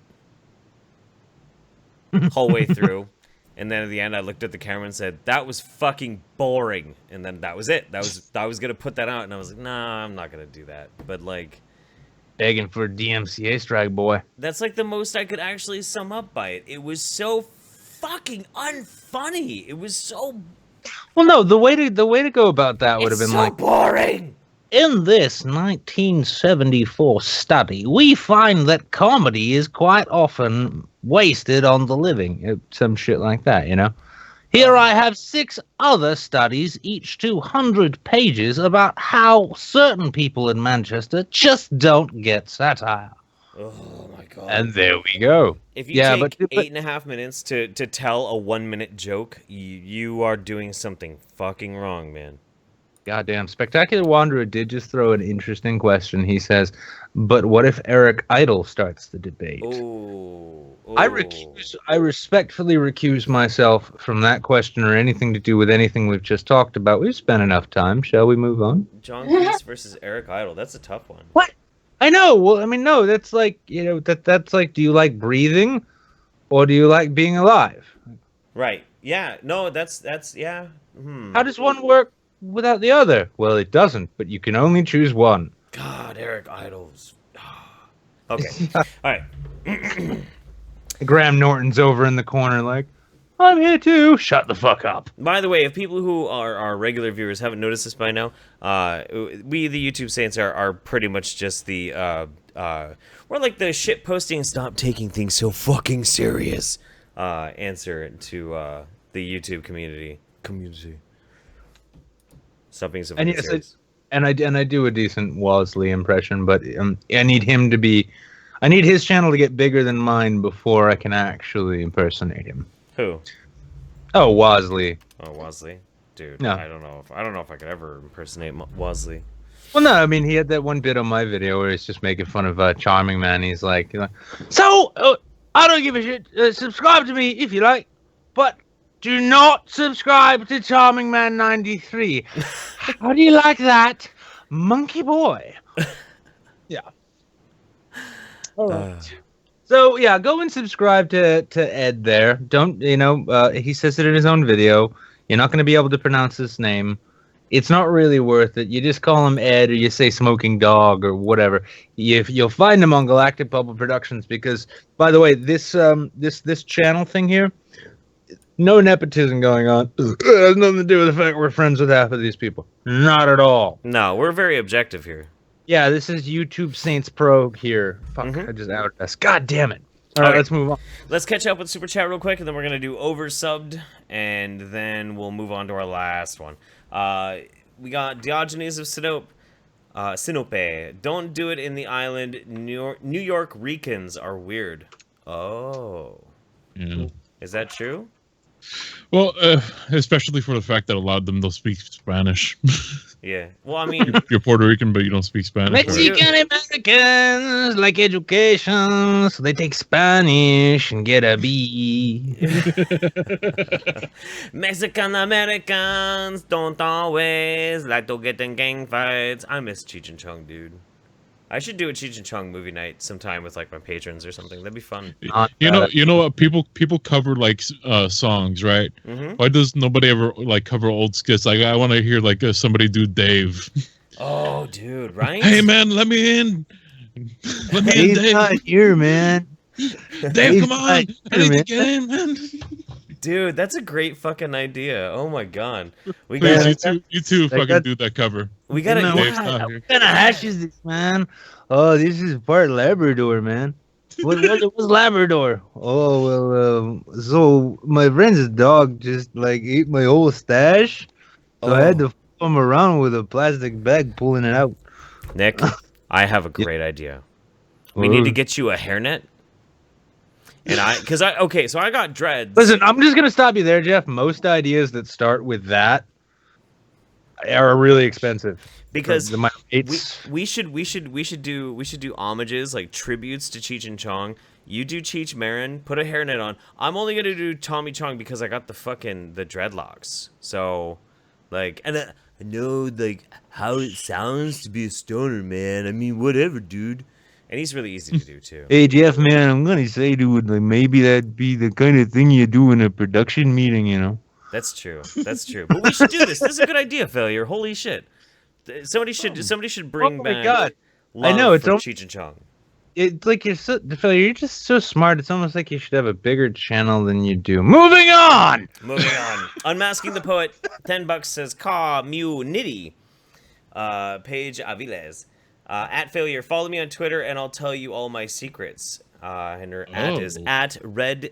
whole way through. And then at the end, I looked at the camera and said, "That was fucking boring." And then that was it. I was gonna put that out, and I was like, "Nah, I'm not gonna do that." But like, begging for a DMCA strike, boy. That's like the most I could actually sum up by it. It was so fucking unfunny. It was so. Well, no, the way to go about that would have been so like boring. In this 1974 study, we find that comedy is quite often wasted on the living. Some shit like that, you know? Here I have 6 other studies, each 200 pages, about how certain people in Manchester just don't get satire. Oh my god. And there we go. If you take 8.5 minutes to tell a 1-minute joke, you are doing something fucking wrong, man. Goddamn. Spectacular Wanderer did just throw an interesting question. He says, but what if Eric Idle starts the debate? Ooh. I respectfully recuse myself from that question or anything to do with anything we've just talked about. We've spent enough time. Shall we move on? John Cleese versus Eric Idle. That's a tough one. What? I know. Well, I mean, no, that's like, you know, that's like, do you like breathing or do you like being alive? Right. Yeah. No, that's yeah. How does one work without the other? Well, it doesn't, but you can only choose one. God, Eric Idle's. Okay. All right. Graham Norton's over in the corner like, I'm here too. Shut the fuck up. By the way, if people who are our regular viewers haven't noticed this by now, we, the YouTube Saints, are pretty much just the, we're like the shit posting, stop taking things so fucking serious, answer to the YouTube community. Stop being so And fucking yes, serious. and I do a decent Wosley impression, but I need him to be. I need his channel to get bigger than mine before I can actually impersonate him. Who? Oh, Wosley. Oh, Wosley. Dude, No. I don't know if I could ever impersonate Wosley. Well, no, I mean he had that one bit on my video where he's just making fun of Charming Man. He's like so I don't give a shit. Subscribe to me if you like, but do not subscribe to Charming Man 93. How do you like that, monkey boy? Yeah. All right. So yeah, go and subscribe to Ed there. Don't he says it in his own video. You're not going to be able to pronounce his name. It's not really worth it. You just call him Ed, or you say Smoking Dog, or whatever. You'll find him on Galactic Bubble Productions. Because, by the way, this channel thing here, no nepotism going on. It has nothing to do with the fact we're friends with half of these people. Not at all. No, we're very objective here. Yeah, this is YouTube Saints Pro here. Fuck, I just outed us. God damn it. All right, Okay. let's move on. Let's catch up with Super Chat real quick, and then we're going to do Oversubbed, and then we'll move on to our last one. We got Diogenes of Sinope. Don't do it in the island. New York Ricans are weird. Oh. Yeah. Is that true? Well, especially for the fact that a lot of them don't speak Spanish. Yeah. Well, I mean... You're Puerto Rican, but you don't speak Spanish. Right? Mexican Americans like education, so they take Spanish and get a B. Mexican Americans don't always like to get in gang fights. I miss Cheech and Chong, dude. I should do a Cheech and Chong movie night sometime with like my patrons or something. That'd be fun. You know what? People cover like songs, right? Mm-hmm. Why does nobody ever like cover old skits? Like I want to hear like somebody do Dave. Oh, dude, right? Hey man, let me in. Let me in, Dave. Not here, man. Dave, come on. He's I not need here, to get in, man. Dude, that's a great fucking idea. Oh my god. We Please, got you two Like fucking that- do that cover. we got No, to Dave's not here. What kind of hash is this, man? Oh, this is part Labrador, man. What's Labrador? Oh, well, so my friend's dog just, like, ate my whole stash. So I had to follow him around with a plastic bag pulling it out. Nick, I have a great idea. We need to get you a hairnet. And so I got dreads. Listen, I'm just going to stop you there, Jeff. Most ideas that start with that are really expensive. Because My mates. we should do homages, like tributes to Cheech and Chong. You do Cheech Marin, put a hairnet on. I'm only gonna do Tommy Chong because I got the dreadlocks. So, like, and I know like how it sounds to be a stoner, man. I mean, whatever, dude. And he's really easy to do too. Hey, Jeff, man, I'm going to say, dude, like, maybe that'd be the kind of thing you do in a production meeting, you know? That's true. That's true. But we should do this. This is a good idea, Failure. Holy shit. Somebody should bring Oh my back God. love I know, it's for al- Cheech and Chong. It's like you're just so smart. It's almost like you should have a bigger channel than you do. Moving on. Moving on. Unmasking the Poet, $10 says Ka Mew Nitty. Paige Aviles. At Failure. Follow me on Twitter and I'll tell you all my secrets. And her at is at red,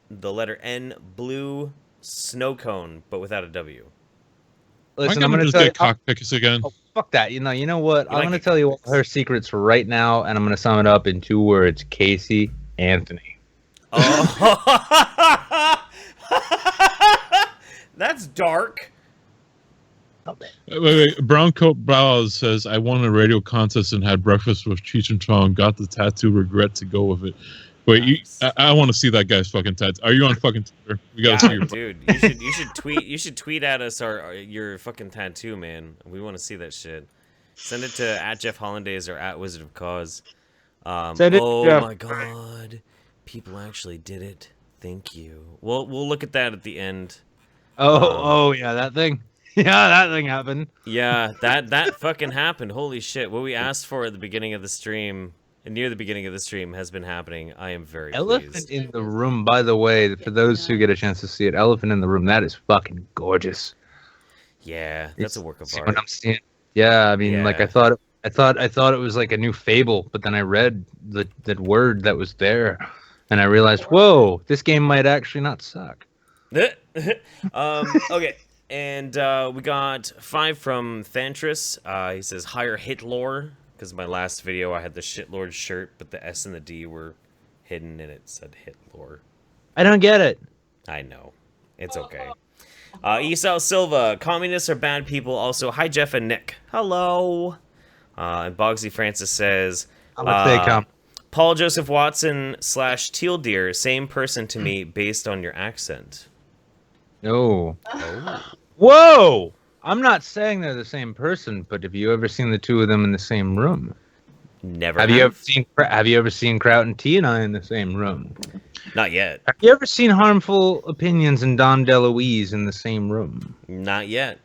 the letter N, blue snow cone, but without a W. Listen, I'm I'm gonna going to just tell you. get cockpickers again. Oh, fuck that. You know what? I'm like going to it, tell you all her secrets right now, and I'm going to sum it up in 2 words. Casey Anthony. Oh. That's dark. Wait. Brown Coat Brows says, I won a radio contest and had breakfast with Cheech and Chong. Got the tattoo, regret to go with it. Wait, Nice. I want to see that guy's fucking tattoo. Are you on fucking Twitter? We gotta see your Dude, you should tweet at us your fucking tattoo, man. We want to see that shit. Send it to at Jeff Hollandaise or at Wizard of Cause. Send it, oh Jeff. my god, people actually did it. Thank you. We'll look at that at the end. Oh, yeah, that thing. Yeah, that thing happened. Yeah, that fucking happened. Holy shit! What we asked for at the beginning of the stream, near the beginning of the stream, has been happening. I am very Elephant pleased. in the Room, by the way, for those who get a chance to see it, Elephant in the Room, that is fucking gorgeous. Yeah, that's a work of See art. what I'm seeing? Yeah, I mean, like Yeah. I thought it was like a new fable, but then I read that word that was there, and I realized, whoa, this game might actually not suck. Okay. And we got 5 from Thantris. He says, hire Hitlord. Because my last video, I had the Shitlord shirt, but the S and the D were hidden, and it said Hitlord. I don't get it. I know. It's okay. Esau Silva. Communists are bad people. Also, hi, Jeff and Nick. Hello. And Bogsy Francis says, Paul Joseph Watson / Teal Deer, same person to me based on your accent. No. Whoa! I'm not saying they're the same person, but have you ever seen the two of them in the same room? Never. Have you ever seen Kraut and T and I in the same room? Not yet. Have you ever seen Harmful Opinions and Don DeLuise in the same room? Not yet.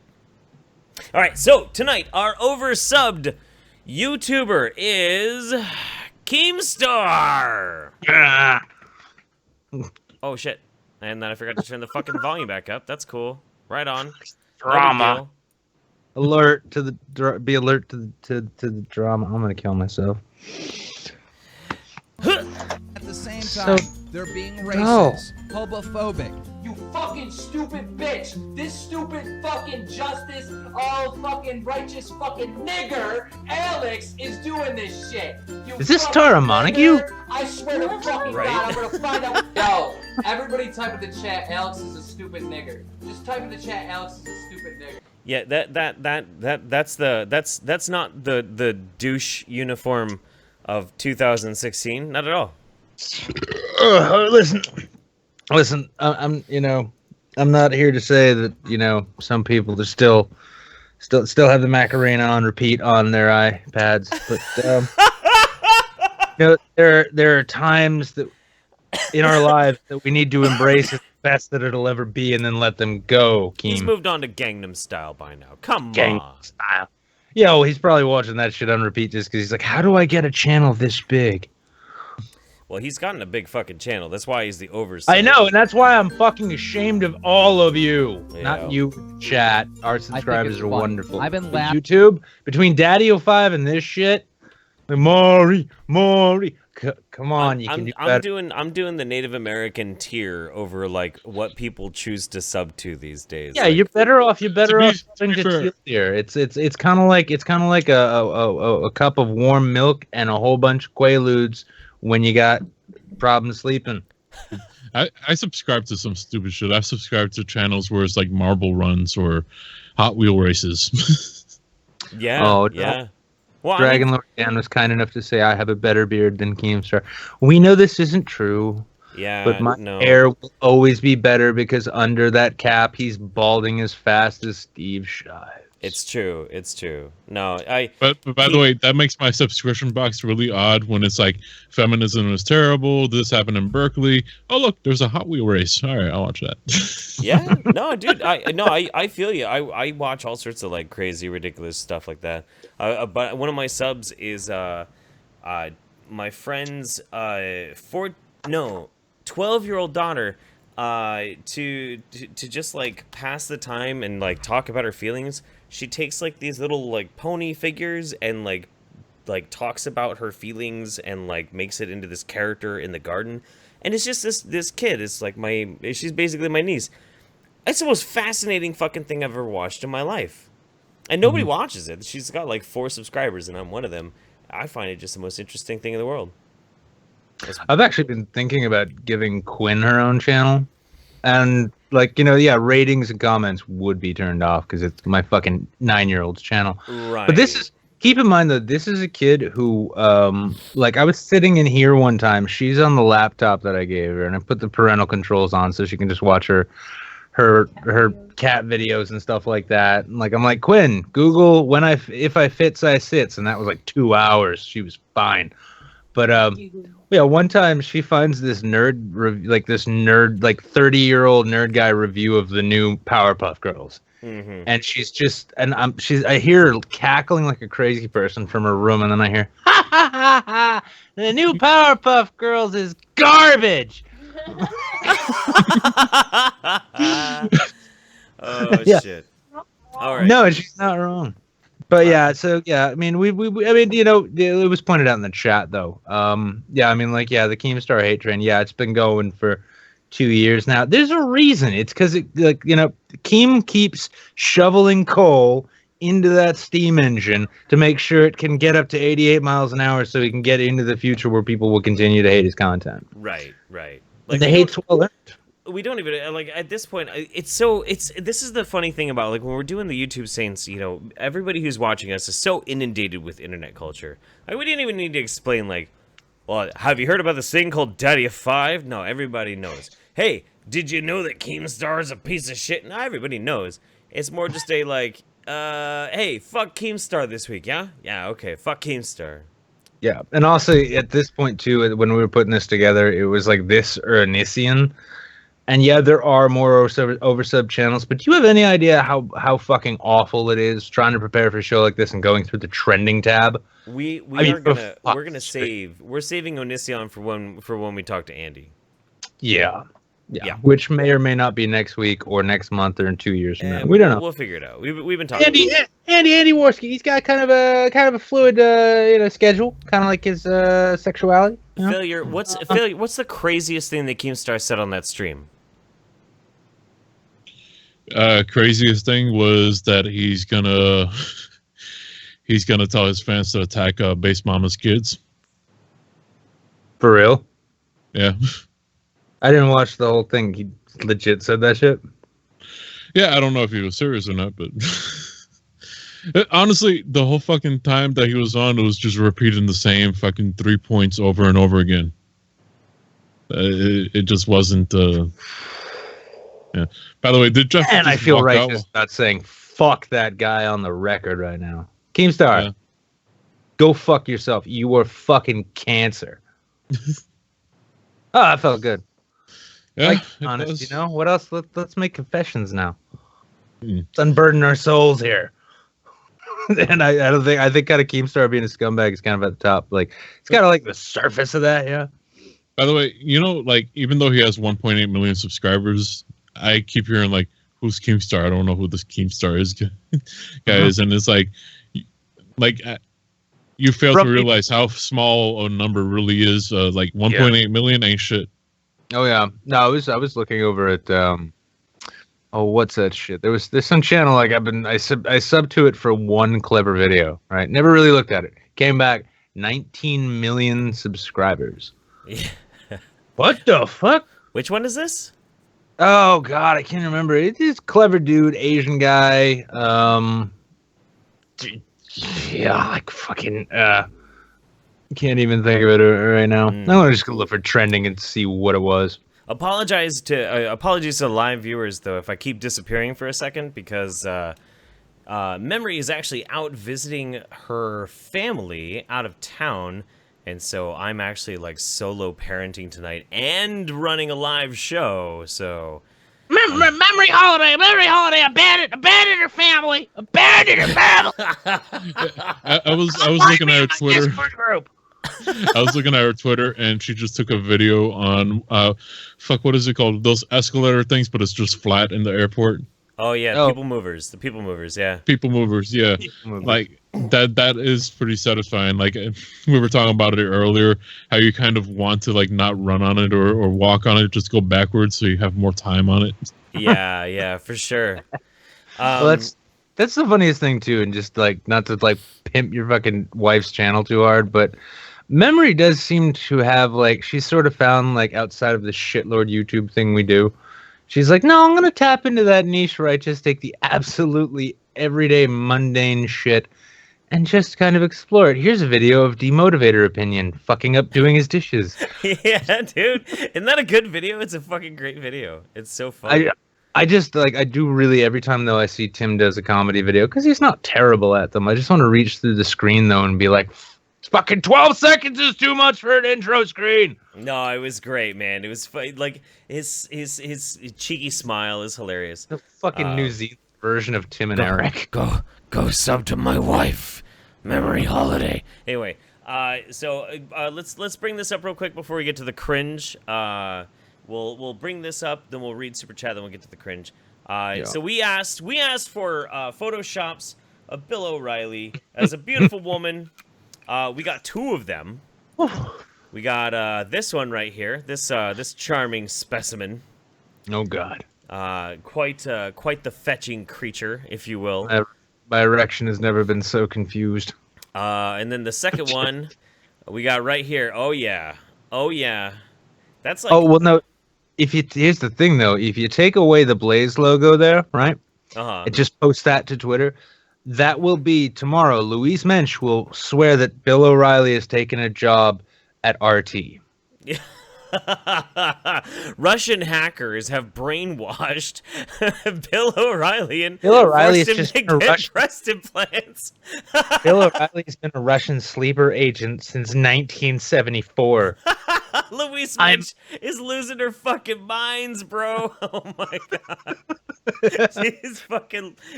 All right, so tonight our oversubbed YouTuber is Keemstar. Oh shit! And then I forgot to turn the fucking volume back up. That's cool. Right on. Drama. Alert to the be alert to the drama. I'm gonna kill myself. At the same time, they're being racist, homophobic. You fucking stupid bitch! This stupid fucking justice, all fucking righteous fucking nigger, Alex, is doing this shit. You is this fucking Tara Montague? nigger. I swear to fucking God, I'm gonna find out. Yo, everybody type in the chat, Alex is a stupid nigger. Just type in the chat, Alex is a stupid nigger. Yeah, that's not the douche uniform of 2016. Not at all. Listen. I'm not here to say that some people just still have the Macarena on repeat on their iPads, but there are times that in our lives that we need to embrace it the best that it'll ever be, and then let them go. Keem. He's moved on to Gangnam Style by now. Come Gangnam on. Style. Yeah, well, he's probably watching that shit on repeat just because he's like, how do I get a channel this big? Well, he's gotten a big fucking channel. That's why he's the overseer. I know, and that's why I'm fucking ashamed of all of you. Yeah. Not you, chat. Our subscribers are wonderful. I've been But laughing. YouTube, between Daddy05 and this shit, like, Maury, come on, you can do better. I'm doing the Native American tier over like what people choose to sub to these days. Yeah, like, you're better off. You're better off to be to fair. Teal Deer. It's kind of like a cup of warm milk and a whole bunch of Quaaludes when you got problems sleeping. I subscribe to some stupid shit. I've subscribed to channels where it's like marble runs or Hot Wheel races. Yeah. Oh, yeah. Well, Dragon Lord Dan was kind enough to say I have a better beard than Keemstar. We know this isn't true. Yeah, but my no. hair will always be better because under that cap, he's balding as fast as Steve Shives. It's true. It's true. No, But by the way, that makes my subscription box really odd when it's like feminism is terrible. This happened in Berkeley. Oh look, there's a Hot Wheel race. All right, I'll watch that. Yeah, no, dude. I feel you. I watch all sorts of like crazy, ridiculous stuff like that. But one of my subs is my friend's 12-year-old daughter. To just like pass the time and like talk about her feelings. She takes like these little like pony figures and like talks about her feelings and like makes it into this character in the garden. And it's just this kid. It's like she's basically my niece. It's the most fascinating fucking thing I've ever watched in my life. And nobody watches it. She's got like 4 subscribers and I'm one of them. I find it just the most interesting thing in the world. I've actually been thinking about giving Quinn her own channel. And, like, ratings and comments would be turned off because it's my fucking 9-year-old's channel. Right. But keep in mind that this is a kid who, I was sitting in here one time. She's on the laptop that I gave her, and I put the parental controls on so she can just watch her cat videos and stuff like that. And, I'm like, Quinn, Google if I fits, I sits. And that was like 2 hours. She was fine. But, yeah, one time she finds this 30-year-old nerd guy review of the new Powerpuff Girls. Mm-hmm. And she's just, I hear her cackling like a crazy person from her room, and then I hear, ha ha ha ha, the new Powerpuff Girls is garbage. Oh, yeah. shit. All right. No, she's not wrong. But yeah, so yeah, I mean, it was pointed out in the chat though. The Keemstar hate train, yeah, it's been going for 2 years now. There's a reason. It's because Keem keeps shoveling coal into that steam engine to make sure it can get up to 88 miles an hour so he can get into the future where people will continue to hate his content. Right. Like, the hate's well earned. We don't even, like, at this point, this is the funny thing about, like, when we're doing the YouTube Saints, you know, everybody who's watching us is so inundated with internet culture. Like, we didn't even need to explain, like, well, have you heard about this thing called Daddy of Five? No, everybody knows. Hey, did you know that Keemstar is a piece of shit? No, everybody knows. It's more just a, like, hey, fuck Keemstar this week, yeah? Yeah, okay, fuck Keemstar. Yeah, and also at this point too, when we were putting this together, it was like this or Onision. And yeah, there are more oversub channels, but do you have any idea how fucking awful it is trying to prepare for a show like this and going through the trending tab? We're saving Onision for when we talk to Andy. Yeah. Which may or may not be next week or next month or in 2 years from now. We don't know. We'll figure it out. We've been talking. Andy Worski, he's got kind of a fluid schedule, kind of like his sexuality. You know? Failure. What's the craziest thing that Keemstar said on that stream? Craziest thing was that he's gonna tell his fans to attack Base Mama's kids. For real? Yeah. I didn't watch the whole thing. He legit said that shit? Yeah, I don't know if he was serious or not, but honestly, the whole fucking time that he was on, it was just repeating the same fucking 3 points over and over again. It just wasn't. Yeah. By the way, did Jeff? And I feel righteous about saying fuck that guy on the record right now. Keemstar, go fuck yourself. You are fucking cancer. Oh, that felt good. Yeah, like, honest, you know what else? Let's make confessions now. Let's unburden our souls here. And I think kind of Keemstar being a scumbag is kind of at the top. Like, it's kind of like the surface of that, yeah. By the way, you know, like, even though he has 1.8 million subscribers, I keep hearing like, who's Keemstar? I don't know who this Keemstar is, guys. And it's like you fail to realize how small a number really is. Like 1.8 million ain't shit. Oh yeah, no, I was looking over at what's that shit? There's some channel like I sub to it for one clever video, right? Never really looked at it. Came back 19 million subscribers. Yeah. What the fuck? Which one is this? Oh god, I can't remember. It's this clever dude, Asian guy. Yeah, like fucking can't even think of it right now. I'm just gonna look for trending and see what it was. Apologies to the live viewers though if I keep disappearing for a second because Memory is actually out visiting her family out of town, and so I'm actually like solo parenting tonight and running a live show. So Memory holiday, abandon her family, abandon her family. I was looking at her Twitter. I was looking at her Twitter, and she just took a video on what is it called? Those escalator things, but it's just flat in the airport. Oh yeah, People Movers, the People Movers, yeah. People Movers, yeah. Like that is pretty satisfying. Like we were talking about it earlier, how you kind of want to like not run on it or walk on it, just go backwards so you have more time on it. Yeah, for sure. Well, that's the funniest thing too, and just like not to like pimp your fucking wife's channel too hard, but Memory does seem to have like she's sort of found like outside of the shitlord YouTube thing we do. She's like, no, I'm gonna tap into that niche where I just take the absolutely everyday mundane shit and just kind of explore it. Here's a video of Demotivator Opinion fucking up doing his dishes. Yeah, dude, isn't that a good video? It's a fucking great video. It's so fun. I just like I do really every time though I see Tim does a comedy video because he's not terrible at them. I just want to reach through the screen though and be like, fucking 12 seconds is too much for an intro screen. No, it was great, man. It was like his cheeky smile is hilarious. The fucking New Zealand version of Tim and Eric. Go sub to my wife, Memory Holiday. Anyway, so let's bring this up real quick before we get to the cringe. We'll bring this up, then we'll read super chat, then we'll get to the cringe. So we asked for photoshops of Bill O'Reilly as a beautiful woman. We got 2 of them. We got this one right here. This charming specimen. Oh God. Quite the fetching creature, if you will. My erection has never been so confused. And then the second one we got right here. Oh yeah. That's like. Oh well, no. Here's the thing though, if you take away the Blaze logo there, right? And just post that to Twitter. That will be tomorrow. Louise Mensch will swear that Bill O'Reilly has taken a job at RT. Russian hackers have brainwashed Bill O'Reilly and Bill O'Reilly forced him is just to get breast implants. Bill O'Reilly's been a Russian sleeper agent since 1974. Louise Mensch is losing her fucking minds, bro. Oh my god.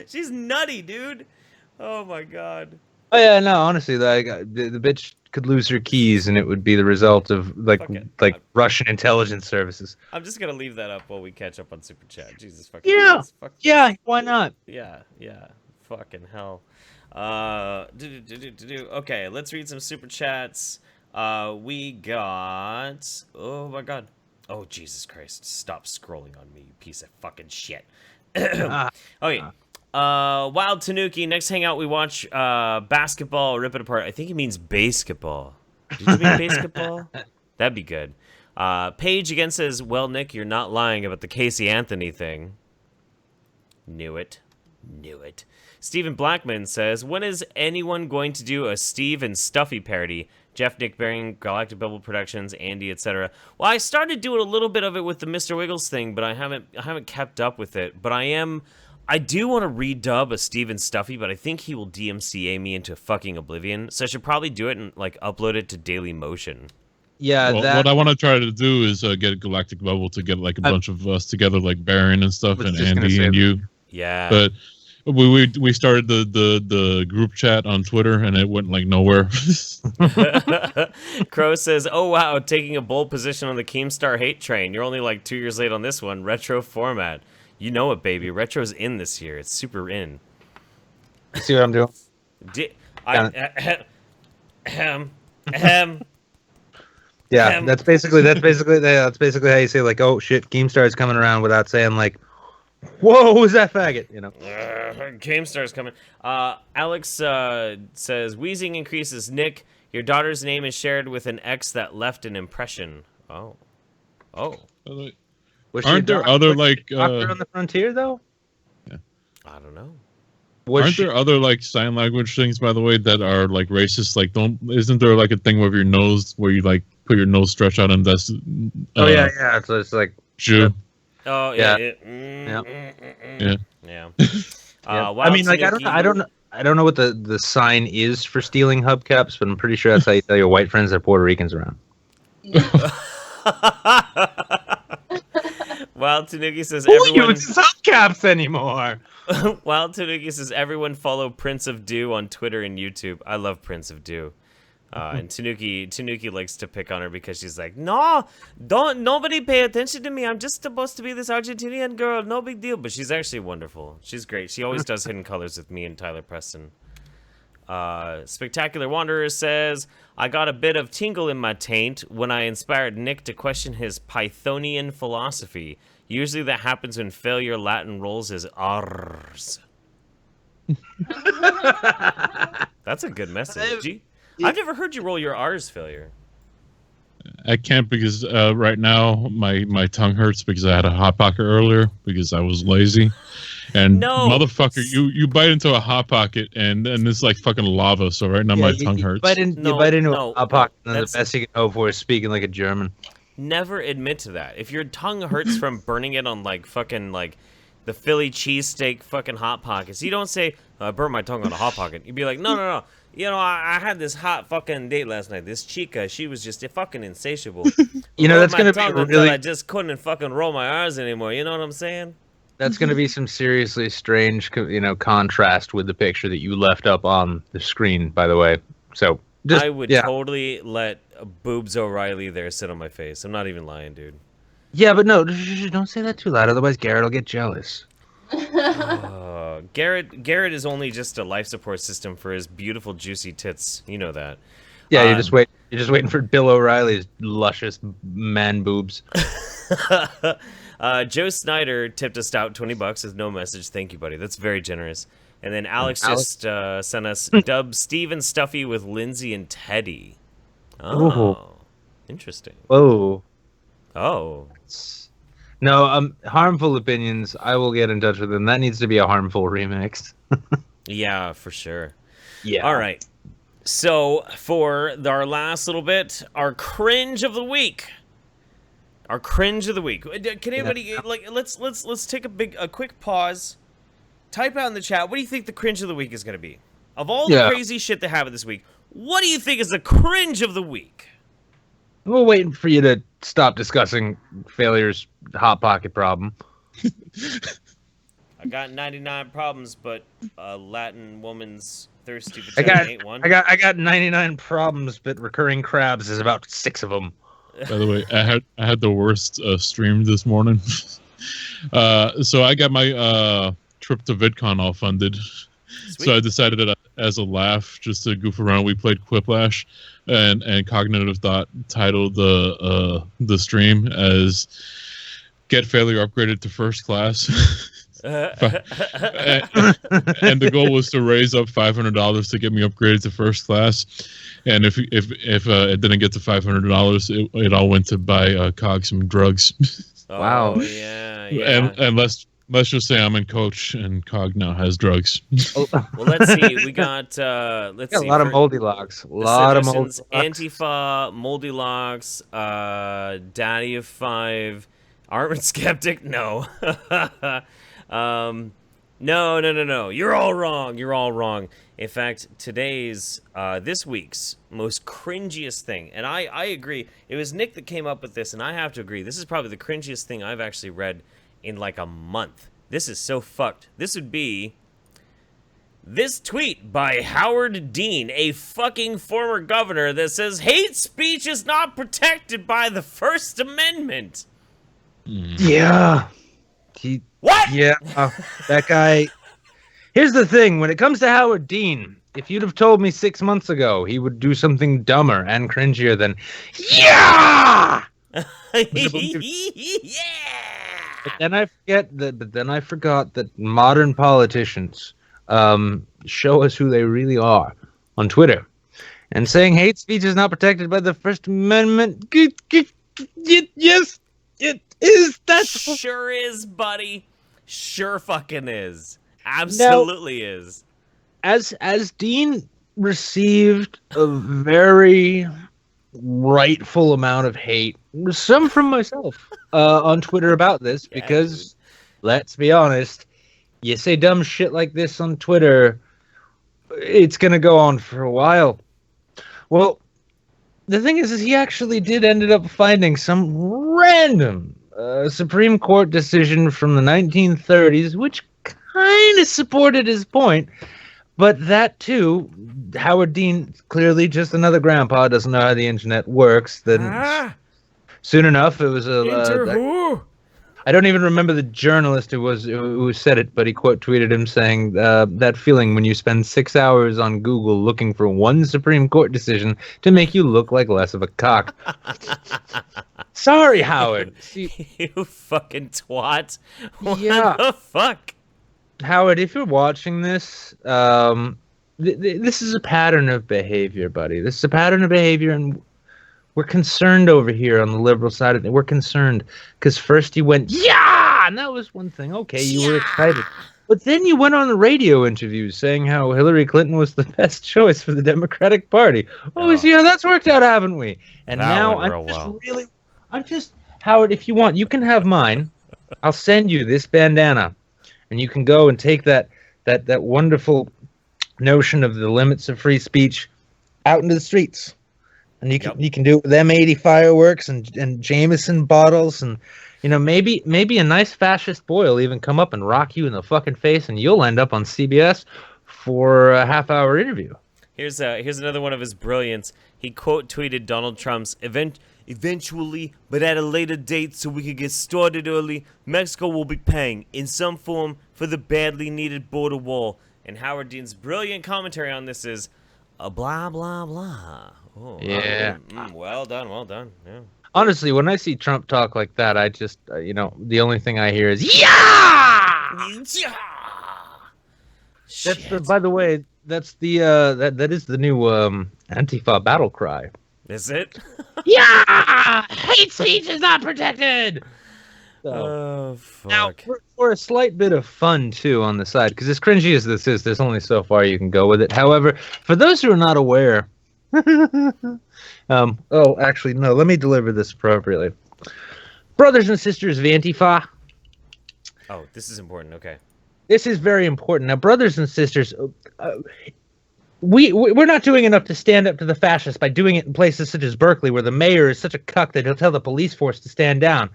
She's nutty, dude. Oh my god. Oh yeah, no, honestly, like the bitch could lose her keys and it would be the result of like Russian intelligence services. I'm just gonna leave that up while we catch up on Super Chat. Jesus fucking Christ. Yeah, why not? Yeah. Fucking hell. Okay, let's read some Super Chats. We got... Oh my god. Oh, Jesus Christ. Stop scrolling on me, you piece of fucking shit. Okay. Wild Tanuki, next hangout we watch basketball, rip it apart. I think he means basketball. Did you mean basketball? That'd be good. Paige again says, well, Nick, you're not lying about the Casey Anthony thing. Knew it. Stephen Blackman says, when is anyone going to do a Steve and Stuffy parody? Jeff, Nick Baring, Galactic Bubble Productions, Andy, etc. Well, I started doing a little bit of it with the Mr. Wiggles thing, but I haven't kept up with it. But I do want to redub a Steve and Stuffy, but I think he will DMCA me into fucking oblivion. So I should probably do it and like upload it to Daily Motion. Yeah, well, what I want to try to do is get Galactic Bubble to get like a bunch of us together, like Baron and stuff, and Andy and you. Yeah. But we started the group chat on Twitter and it went like nowhere. Crow says, oh wow, taking a bold position on the Keemstar hate train. You're only like 2 years late on this one. Retro format. You know it, baby. Retro's in this year. It's super in. You see what I'm doing? Yeah, that's basically how you say like, oh shit, Keemstar's coming around without saying like, whoa, who's that faggot? You know. Keemstar's coming. Alex says, wheezing increases. Nick, your daughter's name is shared with an ex that left an impression. Oh. Aren't there other like doctor on the frontier though? Yeah. I don't know. Aren't there other like sign language things, by the way, that are like racist? Like, isn't there like a thing with your nose where you like put your nose stretched out and that's yeah. So it's like Jew. Oh yeah. Yeah. I mean, like I don't know what the sign is for stealing hubcaps, but I'm pretty sure that's how you tell your white friends that Puerto Ricans around. Wild Tanuki says who uses hubcaps anymore? Wild Tanuki says everyone follow Prince of Dew on Twitter and YouTube. I love Prince of Dew. And Tanuki likes to pick on her because she's like, no, nobody pay attention to me. I'm just supposed to be this Argentinian girl. No big deal. But she's actually wonderful. She's great. She always does Hidden Colors with me and Tyler Preston. Spectacular Wanderer says, I got a bit of tingle in my taint when I inspired Nick to question his Pythonian philosophy. Usually that happens when failure Latin rolls his R's. That's a good message. I've never heard you roll your R's, failure. I can't because right now my tongue hurts because I had a Hot Pocket earlier because I was lazy. And motherfucker, you bite into a Hot Pocket and it's like fucking lava. So right now my tongue hurts. You bite into a Hot Pocket and the best you can hope for is speaking like a German. Never admit to that. If your tongue hurts from burning it on like fucking like the Philly cheesesteak fucking Hot Pockets, you don't say, I burned my tongue on a Hot Pocket. You'd be like, no. You know, I had this hot fucking date last night. This chica, she was just fucking insatiable. That's going to be really... I just couldn't fucking roll my R's anymore. You know what I'm saying? That's going to be some seriously strange, contrast with the picture that you left up on the screen, by the way. So, I would totally let Boobs O'Reilly there sit on my face. I'm not even lying, dude. Yeah, but no, don't say that too loud. Otherwise, Garrett will get jealous. Garrett is only just a life support system for his beautiful, juicy tits. You know that. Yeah, you just wait. You're just waiting for Bill O'Reilly's luscious man boobs. Joe Snyder tipped us out $20 with no message. Thank you, buddy. That's very generous. And then Alex just sent us Dub Steven Stuffy with Lindsay and Teddy. Oh, interesting. Whoa. Oh. No, harmful opinions. I will get in touch with them. That needs to be a harmful remix. Yeah, for sure. Yeah. All right. So for our last little bit, our cringe of the week. Our cringe of the week. Can anybody let's take a quick pause. Type out in the chat. What do you think the cringe of the week is going to be? Of all the crazy shit that happened this week, what do you think is the cringe of the week? We're waiting for you to stop discussing Failure's Hot Pocket problem. I got 99 problems, but a Latin woman's thirsty vagina ain't one. I got 99 problems, but recurring crabs is about 6 of them. By the way, I had the worst stream this morning. So I got my trip to VidCon all funded. Sweet. So I decided that as a laugh, just to goof around, we played Quiplash, and Cognitive Thought titled the stream as "Get Failure Upgraded to First Class." And the goal was to raise up $500 to get me upgraded to first class, and if it didn't get to $500, it all went to buy Cog some drugs. Wow. Oh, yeah. And let's just say I'm in coach, and Cog now has drugs. Well, let's see. We got a lot of moldy locks. A lot of moldy locks. Antifa, moldy locks, Daddy of 5, Armored Skeptic. No. No. You're all wrong. In fact, this week's most cringiest thing, and I agree. It was Nick that came up with this, and I have to agree. This is probably the cringiest thing I've actually read in like a month. This is so fucked. This would be this tweet by Howard Dean, a fucking former governor, that says hate speech is not protected by the First Amendment. Yeah. What? Yeah, that guy. Here's the thing: when it comes to Howard Dean, if you'd have told me 6 months ago he would do something dumber and cringier than "yeah," Yeah. But then I forgot that modern politicians show us who they really are on Twitter, and saying hate speech is not protected by the First Amendment. Yes, it is. That sure is, buddy. Sure fucking is. Absolutely is. As Dean received a very rightful amount of hate, some from myself, on Twitter about this, because let's be honest, you say dumb shit like this on Twitter, it's gonna go on for a while. Well, the thing is he actually did ended up finding some random Supreme Court decision from the 1930s, which kind of supported his point. But that too, Howard Dean, clearly just another grandpa, doesn't know how the internet works. Then soon enough, it was I don't even remember the journalist who said it, but he quote tweeted him saying that feeling when you spend 6 hours on Google looking for one Supreme Court decision to make you look like less of a cock. Sorry, Howard. You fucking twat. What the fuck? Howard, if you're watching this, this is a pattern of behavior, buddy. This is a pattern of behavior, and we're concerned over here on the liberal side of it. We're concerned because first you went, yeah, and that was one thing. Okay, you were excited. But then you went on the radio interviews saying how Hillary Clinton was the best choice for the Democratic Party. Oh, see how that's worked out, haven't we? And now I'm just, Howard, if you want, you can have mine. I'll send you this bandana, and you can go and take that wonderful notion of the limits of free speech out into the streets. And you can do it with M80 fireworks and Jameson bottles, and maybe a nice fascist boy will even come up and rock you in the fucking face, and you'll end up on CBS for a half-hour interview. Here's another one of his brilliance. He quote tweeted Donald Trump's eventually, but at a later date, so we could get started early. Mexico will be paying in some form for the badly needed border wall. And Howard Dean's brilliant commentary on this is, Blah blah blah. Oh, Yeah. Well done. Well done. Yeah. Honestly, when I see Trump talk like that, I just, the only thing I hear is yeah. That's the. By the way, that's the that is the new Antifa battle cry. Is it? Yeah! Hate speech is not protected! So, Oh, fuck. now, for a slight bit of fun too on the side, because as cringy as this is, there's only so far you can go with it. However, for those who are not aware, actually no, let me deliver this appropriately. Brothers and sisters of Antifa. Oh, this is important. Okay. This is very important. Now, brothers and sisters, we're not doing enough to stand up to the fascists by doing it in places such as Berkeley, where the mayor is such a cuck that he'll tell the police force to stand down.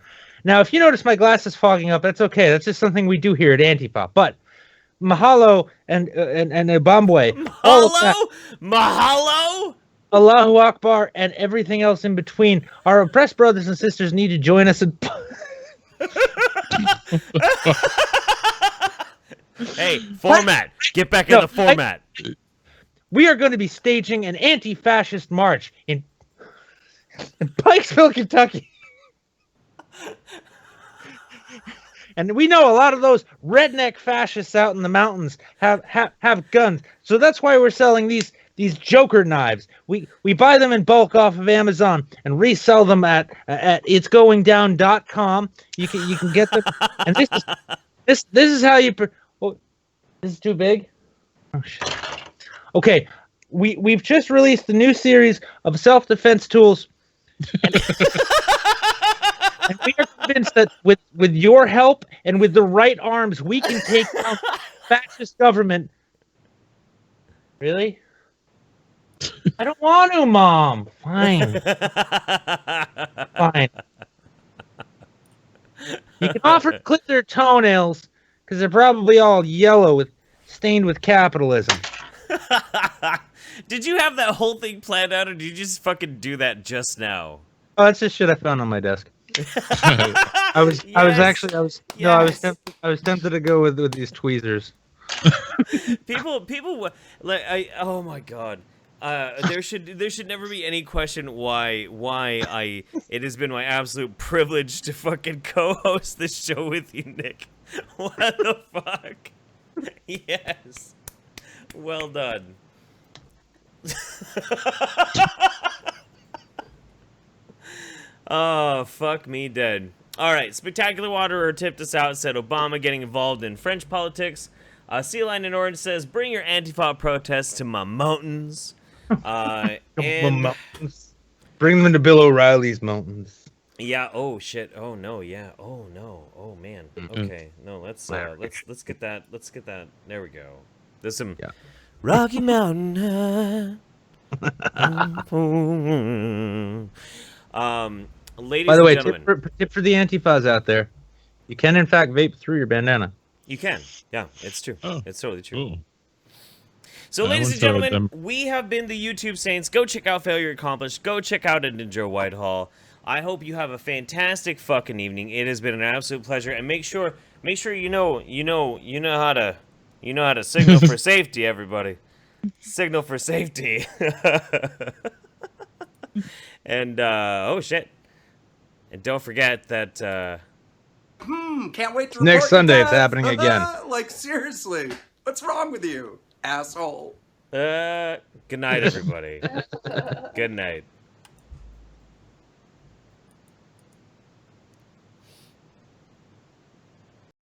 Now, if you notice my glasses fogging up, that's okay. That's just something we do here at Antifa. But Mahalo and Ibambwe, all of that, Mahalo, Allahu Akbar, and everything else in between, our oppressed brothers and sisters need to join us in. Hey, format. Get back in the format. We are going to be staging an anti-fascist march in Pikesville, Kentucky. And we know a lot of those redneck fascists out in the mountains have guns. So that's why we're selling these Joker knives. We buy them in bulk off of Amazon and resell them at itsgoingdown.com. You can get them. And this is how you this is too big. Oh shit. Okay, we've just released the new series of self-defense tools. And we are convinced that with your help and with the right arms, we can take down the fascist government. Really? I don't want to, Mom. Fine. Fine. You can offer to clip their toenails because they're probably all yellow stained with capitalism. Did you have that whole thing planned out, or did you just fucking do that just now? Oh, that's just shit I found on my desk. I was tempted to go with these tweezers. people like oh my god. There should never be any question why it has been my absolute privilege to fucking co-host this show with you, Nick. What the fuck? Yes. Well done. Oh, fuck me dead. Alright, Spectacular Waterer tipped us out, said Obama getting involved in French politics. Sea Line in Orange says, bring your Antifa protests to my mountains. And bring them to Bill O'Reilly's mountains. yeah, oh shit. Oh no, yeah. Oh no. Oh man. Okay. No, let's get that. Let's get that. There we go. There's some Rocky Mountain High. Ladies By the way, and gentlemen, tip for the Antifas out there. You can in fact vape through your bandana. you can. Yeah, it's true. Oh, it's totally true. cool. So, I ladies once and heard gentlemen, them. we have been the YouTube Saints. Go check out Failure Accomplished. Go check out Ninja Whitehall. I hope you have a fantastic fucking evening. It has been an absolute pleasure. And make sure you know how to signal for safety, everybody. Signal for safety. And oh shit. And don't forget that Can't wait to Next report Sunday, your it's death. happening again. Like, seriously. What's wrong with you, asshole? good night, everybody. Good night.